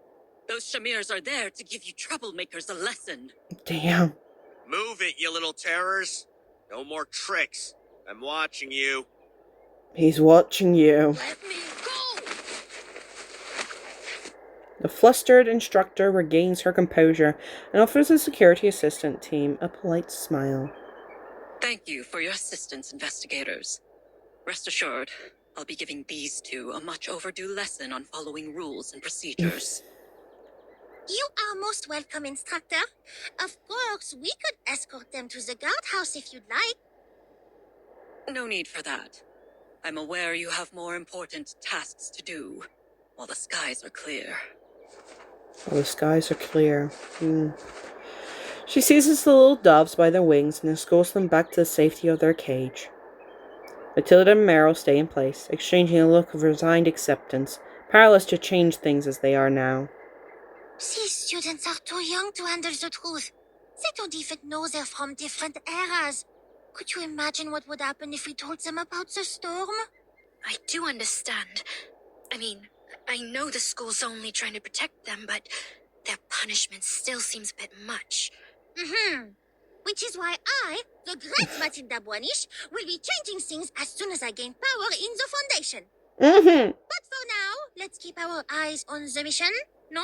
Those Shamirs are there to give you troublemakers a lesson. Damn. Move it, you little terrors. No more tricks. I'm watching you. He's watching you. Let me go! The flustered instructor regains her composure and offers the security assistant team a polite smile. Thank you for your assistance, investigators. Rest assured, I'll be giving these two a much overdue lesson on following rules and procedures. You are most welcome, instructor. Of course, we could escort them to the guardhouse if you'd like. No need for that. I'm aware you have more important tasks to do, while the skies are clear. Well, the skies are clear. She seizes the little doves by their wings and escorts them back to the safety of their cage. Matilda and Meryl stay in place, exchanging a look of resigned acceptance, powerless to change things as they are now. These students are too young to handle the truth. They don't even know they're from different eras. Could you imagine what would happen if we told them about the storm? I do understand. I mean, I know the school's only trying to protect them, but their punishment still seems a bit much. Which is why I, the great Matilda Buanish, will be changing things as soon as I gain power in the Foundation. But for now, let's keep our eyes on the mission, no?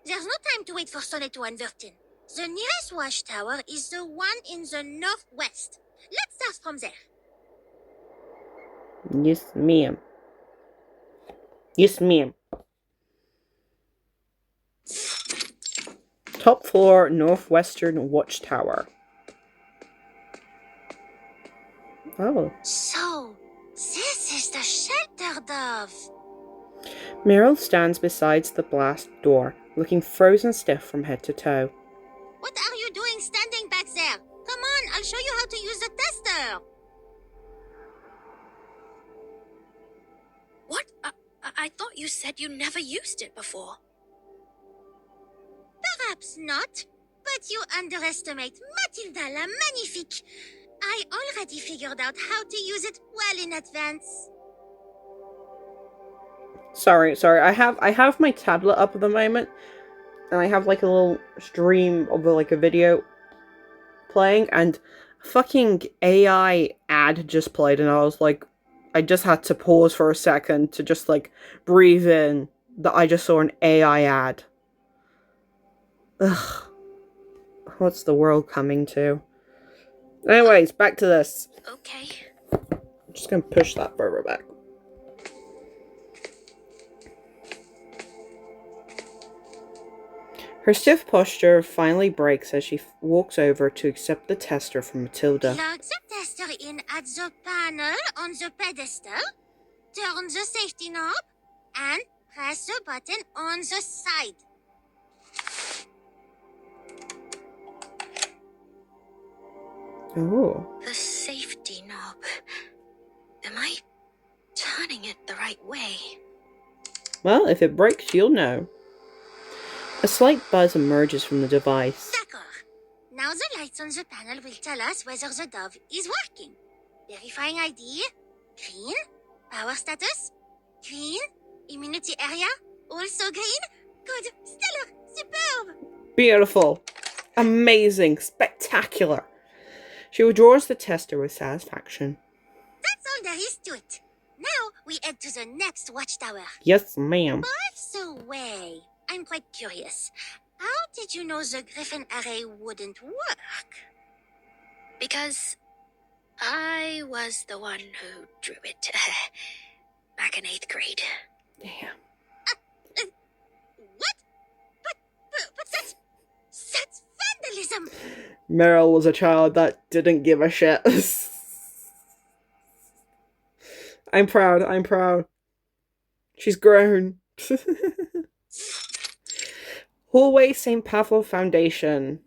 There's no time to wait for Sonnet to Anvertin. The nearest watchtower is the one in the northwest. Let's start from there. Yes, ma'am. Yes, ma'am. Top floor, northwestern watchtower. Oh. So, this is the shelter dove. Meryl stands beside the blast door, looking frozen stiff from head to toe. What are you doing standing back there? Come on, I'll show you how to use the tester. What? I thought you said you never used it before. Perhaps not, but you underestimate Matilda la Magnifique. I already figured out how to use it well in advance. Sorry. I have my tablet up at the moment, and I have like a little stream of like a video playing, and a fucking AI ad just played, and I was like, I just had to pause for a second to just like breathe in that I just saw an AI ad. Ugh. What's the world coming to? Anyways, back to this. Okay. I'm just gonna push that further back. Her stiff posture finally breaks as she walks over to accept the tester from Matilda. Plug the tester in at the panel on the pedestal, turn the safety knob, and press the button on the side. Oh. The safety knob. Am I turning it the right way? Well, if it breaks, you'll know. A slight buzz emerges from the device. D'accord. Now the lights on the panel will tell us whether the dove is working. Verifying ID. Green. Power status. Green. Immunity area. Also green. Good. Stellar. Superb. Beautiful. Amazing. Spectacular. She withdraws the tester with satisfaction. That's all there is to it. Now we head to the next watchtower. Yes, ma'am. By the way, I'm quite curious. How did you know the Griffin array wouldn't work? Because I was the one who drew it back in 8th grade. Damn. What? But that's vandalism. Meryl was a child that didn't give a shit. I'm proud. She's grown. Hallway St. Pavlov Foundation.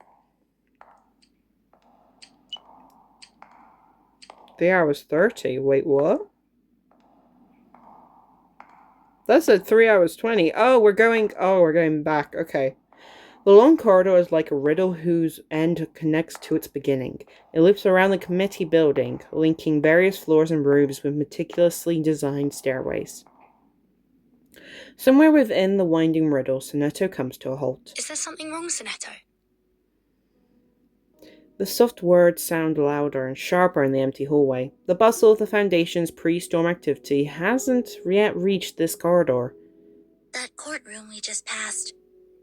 3 hours 30. Wait, what? That said 3 hours 20. Oh, we're going back. Okay. The long corridor is like a riddle whose end connects to its beginning. It loops around the committee building, linking various floors and rooms with meticulously designed stairways. Somewhere within the winding riddle, Sonetto comes to a halt. Is there something wrong, Sonetto? The soft words sound louder and sharper in the empty hallway. The bustle of the Foundation's pre-storm activity hasn't yet reached this corridor. That courtroom we just passed.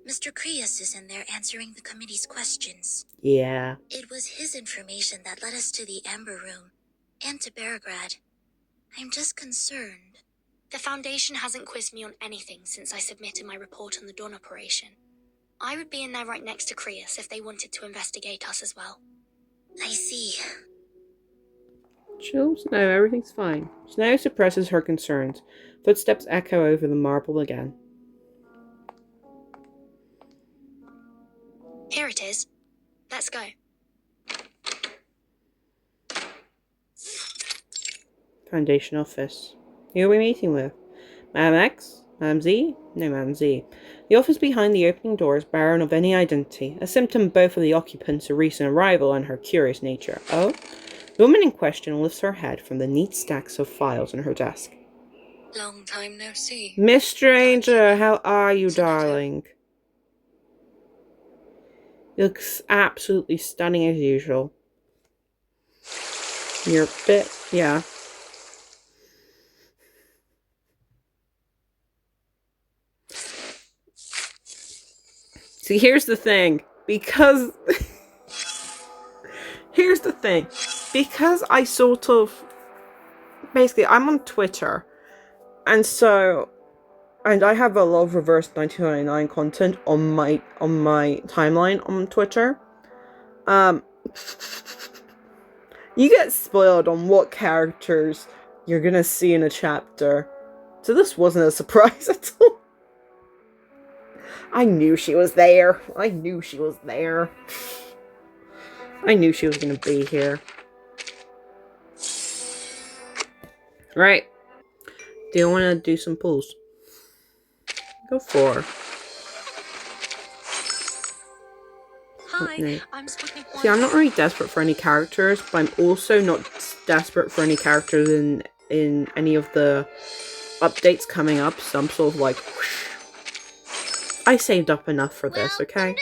Mr. Krios is in there answering the committee's questions. Yeah. It was his information that led us to the Amber Room and to Beargrad. I'm just concerned. The Foundation hasn't quizzed me on anything since I submitted my report on the Dawn operation. I would be in there right next to Krios if they wanted to investigate us as well. I see. Chill, Snow, everything's fine. Snow suppresses her concerns. Footsteps echo over the marble again. Here it is. Let's go. Foundation office. Who are we meeting with? Madam X? Madam Z? No, Madam Z. The office behind the opening door is barren of any identity, a symptom both of the occupant's recent arrival and her curious nature. Oh? The woman in question lifts her head from the neat stacks of files on her desk. Long time no see. Miss Stranger, how are you, darling? You look absolutely stunning as usual. You're a bit, yeah. See, here's the thing. Because I sort of, basically, I'm on Twitter, and I have a lot of reverse 1999 content on my timeline on Twitter. You get spoiled on what characters you're gonna see in a chapter, so this wasn't a surprise at all. I knew she was there. I knew she was there. I knew she was gonna be here. Right. Do you want to do some pulls? Go for. Hi, I'm Sputnik 1. See, I'm not really desperate for any characters, but I'm also not desperate for any characters in any of the updates coming up, so I'm sort of like, whoosh. I saved up enough for this, okay?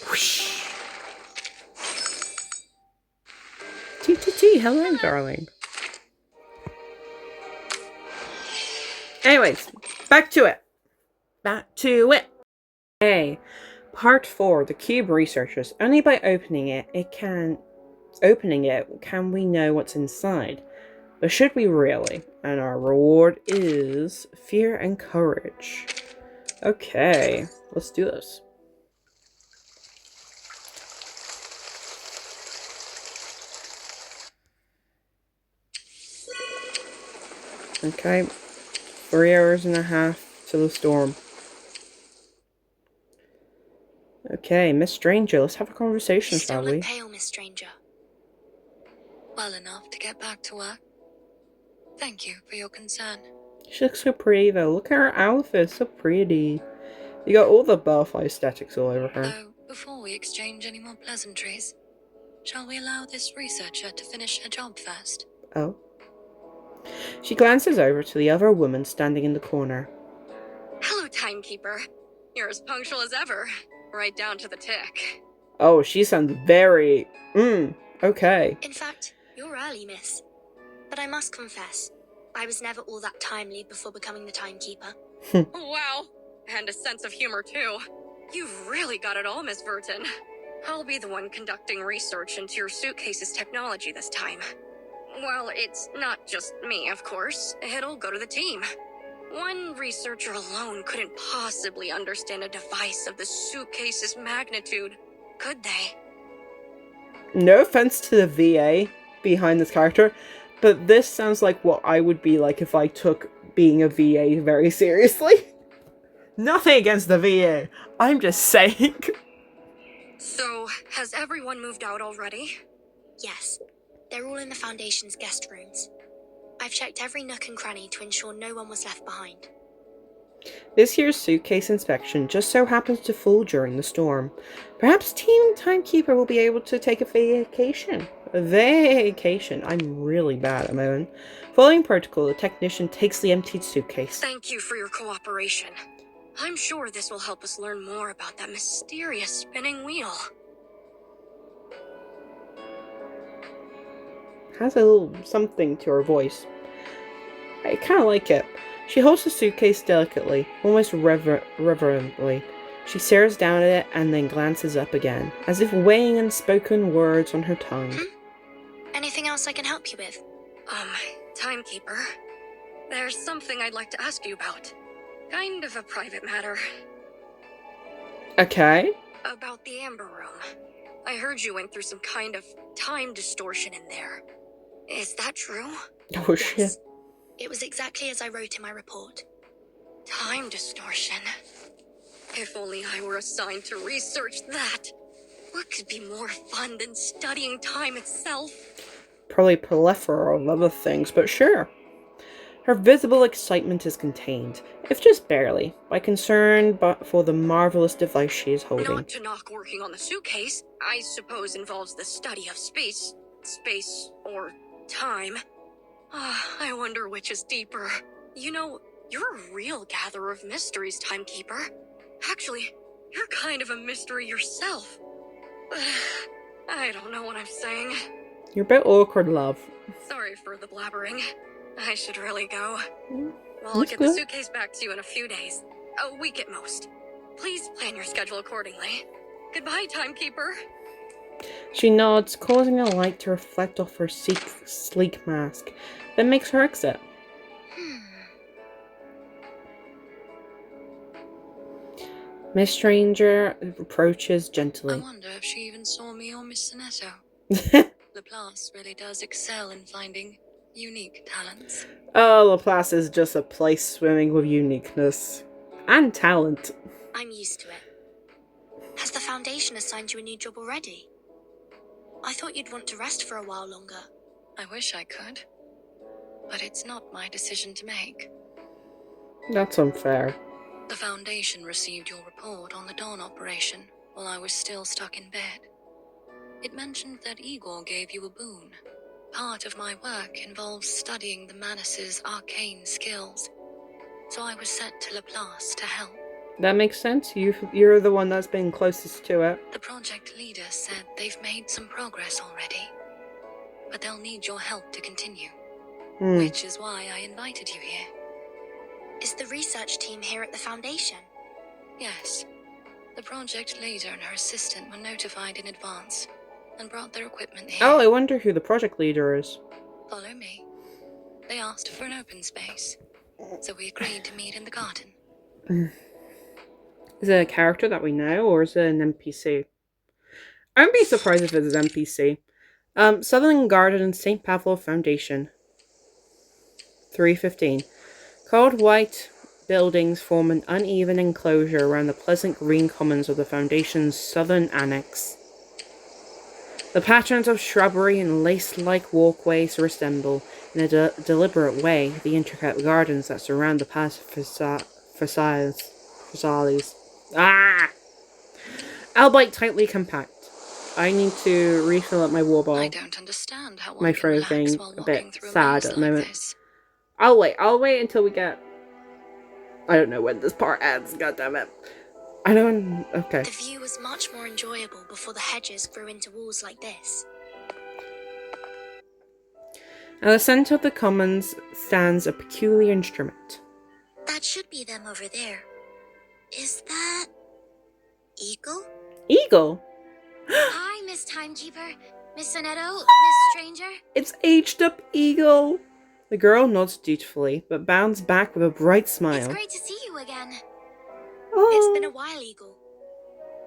Whoosh. T, hello, darling. Anyways, back to it. Hey, Part 4, the Cube Researchers. Only by opening it can we know what's inside. But should we really? And our reward is fear and courage. Okay, let's do this. Okay, 3 hours and a half to the storm. Okay, Miss Stranger, let's have a conversation, You still shall we? look pale, Miss Stranger. Well enough to get back to work. Thank you for your concern. She looks so pretty though. Look at her outfit, so pretty. You got all the butterfly aesthetics all over her. Though, before we exchange any more pleasantries, shall we allow this researcher to finish her job first? Oh. She glances over to the other woman standing in the corner. Hello, timekeeper. You're as punctual as ever, right down to the tick. Oh, she sounds very... okay. In fact, you're early, miss. But I must confess, I was never all that timely before becoming the timekeeper. Wow, and a sense of humor, too. You've really got it all, Miss Verton. I'll be the one conducting research into your suitcase's technology this time. Well, it's not just me, of course. It'll go to the team. One researcher alone couldn't possibly understand a device of the suitcase's magnitude, could they? No offense to the VA behind this character, but this sounds like what I would be like if I took being a VA very seriously. Nothing against the VA. I'm just saying. So, has everyone moved out already? Yes, they're all in the Foundation's guest rooms. I've checked every nook and cranny to ensure no one was left behind. This year's suitcase inspection just so happens to fall during the storm. Perhaps Team Timekeeper will be able to take a vacation. A vacation. I'm really bad at the moment. Following protocol, the technician takes the emptied suitcase. Thank you for your cooperation. I'm sure this will help us learn more about that mysterious spinning wheel. Has a little something to her voice. I kind of like it. She holds the suitcase delicately, almost reverently. She stares down at it and then glances up again, as if weighing unspoken words on her tongue. Anything else I can help you with? Timekeeper. There's something I'd like to ask you about. Kind of a private matter. Okay. About the Amber Room. I heard you went through some kind of time distortion in there. Is that true? Oh, shit. It was exactly as I wrote in my report. Time distortion. If only I were assigned to research that. What could be more fun than studying time itself? Probably a plethora of other things, but sure. Her visible excitement is contained, if just barely, by concern for the marvelous device she is holding. Not to knock working on the suitcase, I suppose involves the study of space. Space or time. I wonder which is deeper. You know, you're a real gatherer of mysteries, Timekeeper. Actually, you're kind of a mystery yourself. I don't know what I'm saying. You're a bit awkward, love. Sorry for the blabbering. I should really go. Well, I'll That's get good. the suitcase back to you in a few days. A week at most. Please plan your schedule accordingly. Goodbye, Timekeeper. She nods, causing a light to reflect off her sleek mask, then makes her exit. Miss Stranger approaches gently. I wonder if she even saw me or Miss Sonetto. Laplace really does excel in finding unique talents. Oh, Laplace is just a place swimming with uniqueness. And talent. I'm used to it. Has the Foundation assigned you a new job already? I thought you'd want to rest for a while longer. I wish I could. But it's not my decision to make. That's unfair. The Foundation received your report on the Dawn operation while I was still stuck in bed. It mentioned that Igor gave you a boon. Part of my work involves studying the Manus's arcane skills, so I was sent to Laplace to help. That makes sense. You're the one that's been closest to it. The project leader said they've made some progress already, but they'll need your help to continue, which is why I invited you here. Is the research team here at the Foundation? Yes. The project leader and her assistant were notified in advance and brought their equipment here. Oh, I wonder who the project leader is. Follow me. They asked for an open space, so we agreed to meet in the garden. Is it a character that we know, or is it an NPC? I wouldn't be surprised if it's an NPC. Southern Garden, St. Pavlov Foundation. 3:15. Cold white buildings form an uneven enclosure around the pleasant green commons of the Foundation's southern annex. The patterns of shrubbery and lace-like walkways resemble, in a deliberate way, the intricate gardens that surround the palace facades. Albeit tightly compact. I need to refill up my war ball. I don't understand how one My can throat relax being while a walking bit through a sad maze at the like moment. this. I'll wait until we get... I don't know when this part ends, goddammit. I don't... Okay. The view was much more enjoyable before the hedges grew into walls like this. At the centre of the commons stands a peculiar instrument. That should be them over there. Is that... Eagle? Eagle? Hi, Miss Timekeeper. Miss Sonetto, Miss Stranger. It's aged up Eagle! The girl nods dutifully, but bounds back with a bright smile. It's great to see you again. Oh. It's been a while, Eagle.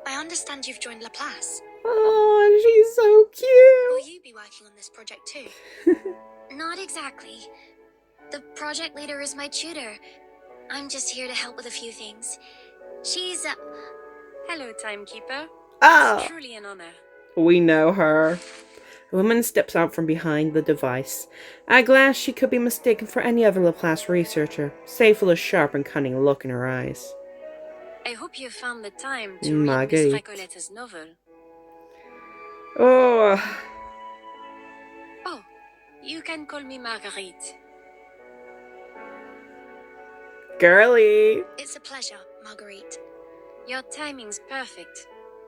I understand you've joined Laplace. Oh, she's so cute! Will you be working on this project too? Not exactly. The project leader is my tutor. I'm just here to help with a few things. She's Hello, Timekeeper. Ah! It's truly an honor. We know her. A woman steps out from behind the device. At a glance, she could be mistaken for any other Laplace researcher, save for the sharp and cunning look in her eyes. I hope you found the time to read Marguerite. Miss Recoletta's novel. Oh, Oh, you can call me Marguerite. girly. It's a pleasure, Marguerite. Your timing's perfect.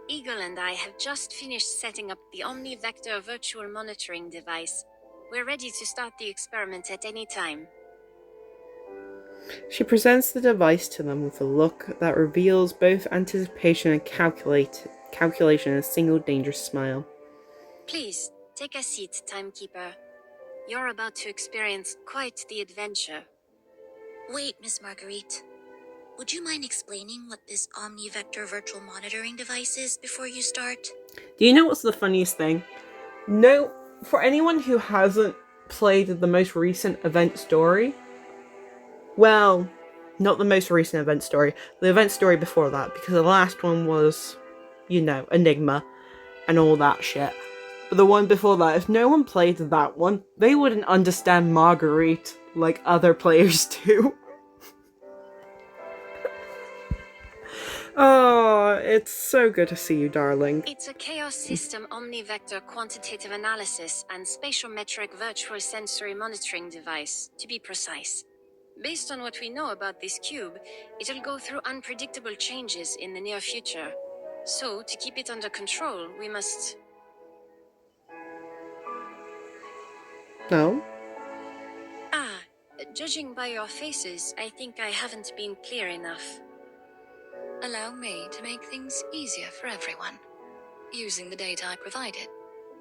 Eagle and I have just finished setting up the OmniVector virtual monitoring device. We're ready to start the experiment at any time. She presents the device to them with a look that reveals both anticipation and calculation in a single dangerous smile. Please, take a seat, Timekeeper. You're about to experience quite the adventure. Wait, Miss Marguerite. Would you mind explaining what this OmniVector virtual monitoring device is before you start? Do you know what's the funniest thing? No, for anyone who hasn't played the most recent event story, well, not the most recent event story, the event story before that, because the last one was, you know, Enigma and all that shit. But the one before that, if no one played that one, they wouldn't understand Marguerite like other players do. Oh, it's so good to see you, darling. It's a chaos system OmniVector quantitative analysis and spatiometric virtual sensory monitoring device, to be precise. Based on what we know about this cube, it'll go through unpredictable changes in the near future. So, to keep it under control, we must... No? Ah, judging by your faces, I think I haven't been clear enough. Allow me to make things easier for everyone. Using the data I provided,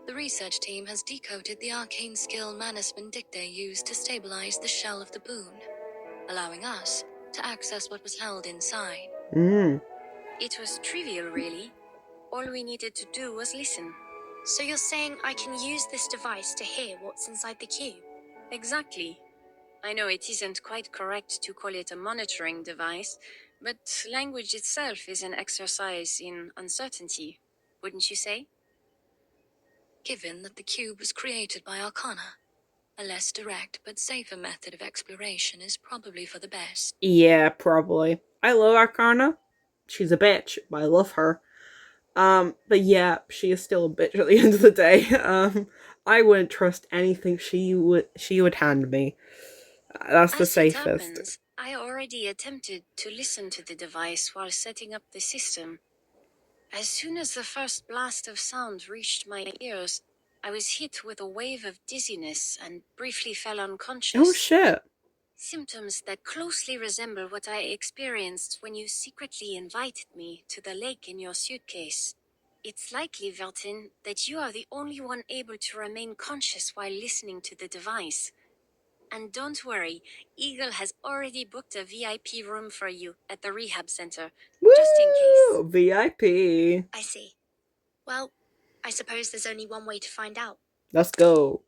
the research team has decoded the arcane skill Mannesman Dictae used to stabilize the shell of the boon, allowing us to access what was held inside. It was trivial, really. All we needed to do was listen. So you're saying I can use this device to hear what's inside the cube? Exactly. I know it isn't quite correct to call it a monitoring device, but language itself is an exercise in uncertainty, wouldn't you say? Given that the cube was created by Arcana, a less direct but safer method of exploration is probably for the best. Yeah, probably. I love Arcana. She's a bitch, but I love her. But yeah, she is still a bitch at the end of the day. I wouldn't trust anything she would hand me. That's the As it safest. happens, I already attempted to listen to the device while setting up the system. As soon as the first blast of sound reached my ears, I was hit with a wave of dizziness and briefly fell unconscious. Oh shit. Symptoms that closely resemble what I experienced when you secretly invited me to the lake in your suitcase. It's likely, Vertin, that you are the only one able to remain conscious while listening to the device. And don't worry, Eagle has already booked a VIP room for you at the rehab center, just in case. VIP. I see. Well, I suppose there's only one way to find out. Let's go.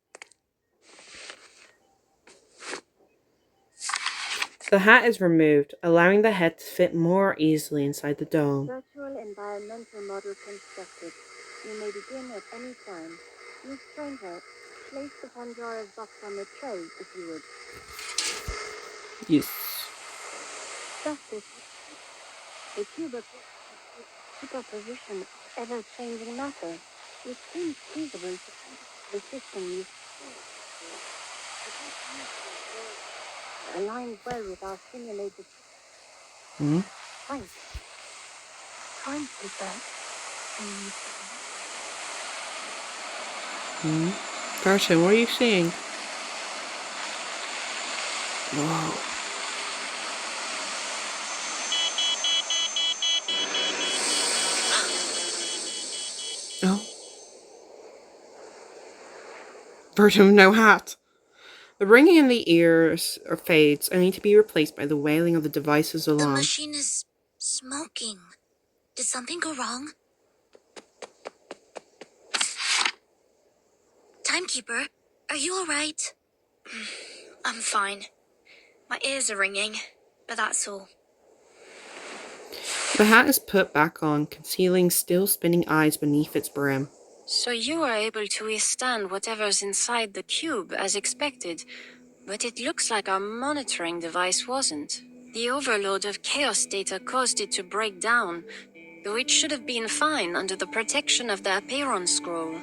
The hat is removed, allowing the head to fit more easily inside the dome. Virtual environmental model constructed. You may begin at any time. Miss Stranger, place the Pandora's box on the tray, if you would. Yes. Justice. A superposition of ever-changing matter. It seems feasible to the system you aligns well with our simulated time. Timekeeper. Vertin, what are you seeing? Whoa. Oh. Vertin with no hat. The ringing in the ears fades, only to be replaced by the wailing of the device's The alarm. machine is smoking. Did something go wrong? Timekeeper, are you alright? I'm fine. My ears are ringing, but that's all. The hat is put back on, concealing still spinning eyes beneath its brim. So you were able to withstand whatever's inside the cube as expected, but it looks like our monitoring device wasn't. The overload of chaos data caused it to break down, though it should have been fine under the protection of the Aperon scroll.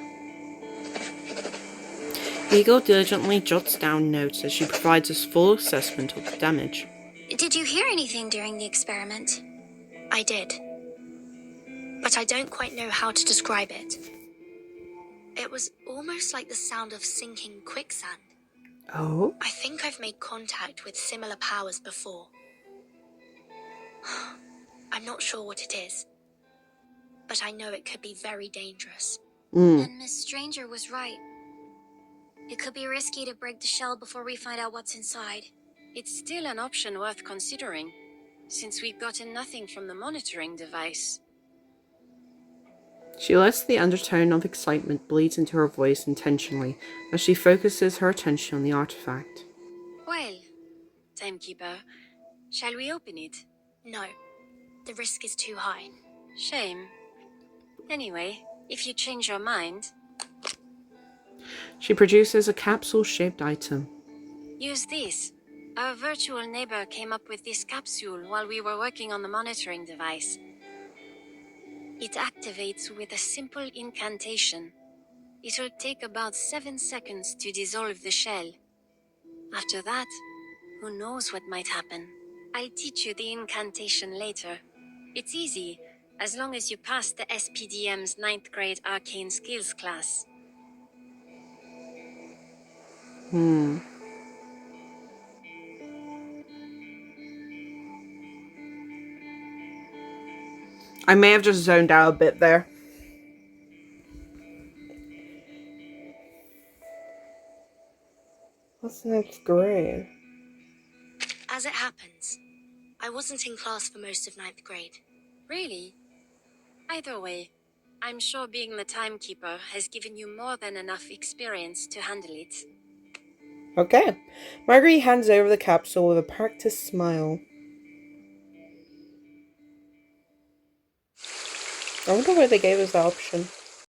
Eagle diligently jots down notes as she provides us full assessment of the damage. Did you hear anything during the experiment? I did. But I don't quite know how to describe it. It was almost like the sound of sinking quicksand. Oh? I think I've made contact with similar powers before. I'm not sure what it is, but I know it could be very dangerous. And Miss Stranger was right. It could be risky to break the shell before we find out what's inside. It's still an option worth considering, since we've gotten nothing from the monitoring device. She lets the undertone of excitement bleed into her voice intentionally as she focuses her attention on the artifact. Well, Timekeeper, shall we open it? No, the risk is too high. Shame. Anyway, if you change your mind... She produces a capsule-shaped item. Use this. Our virtual neighbor came up with this capsule while we were working on the monitoring device. It activates with a simple incantation. It'll take about 7 seconds to dissolve the shell. After that, who knows what might happen. I'll teach you the incantation later. It's easy, as long as you pass the SPDM's 9th grade arcane skills class. I may have just zoned out a bit there. What's 9th grade? As it happens, I wasn't in class for most of 9th grade. Really? Either way, I'm sure being the timekeeper has given you more than enough experience to handle it. Okay. Marguerite hands over the capsule with a practiced smile. I wonder why they gave us that option.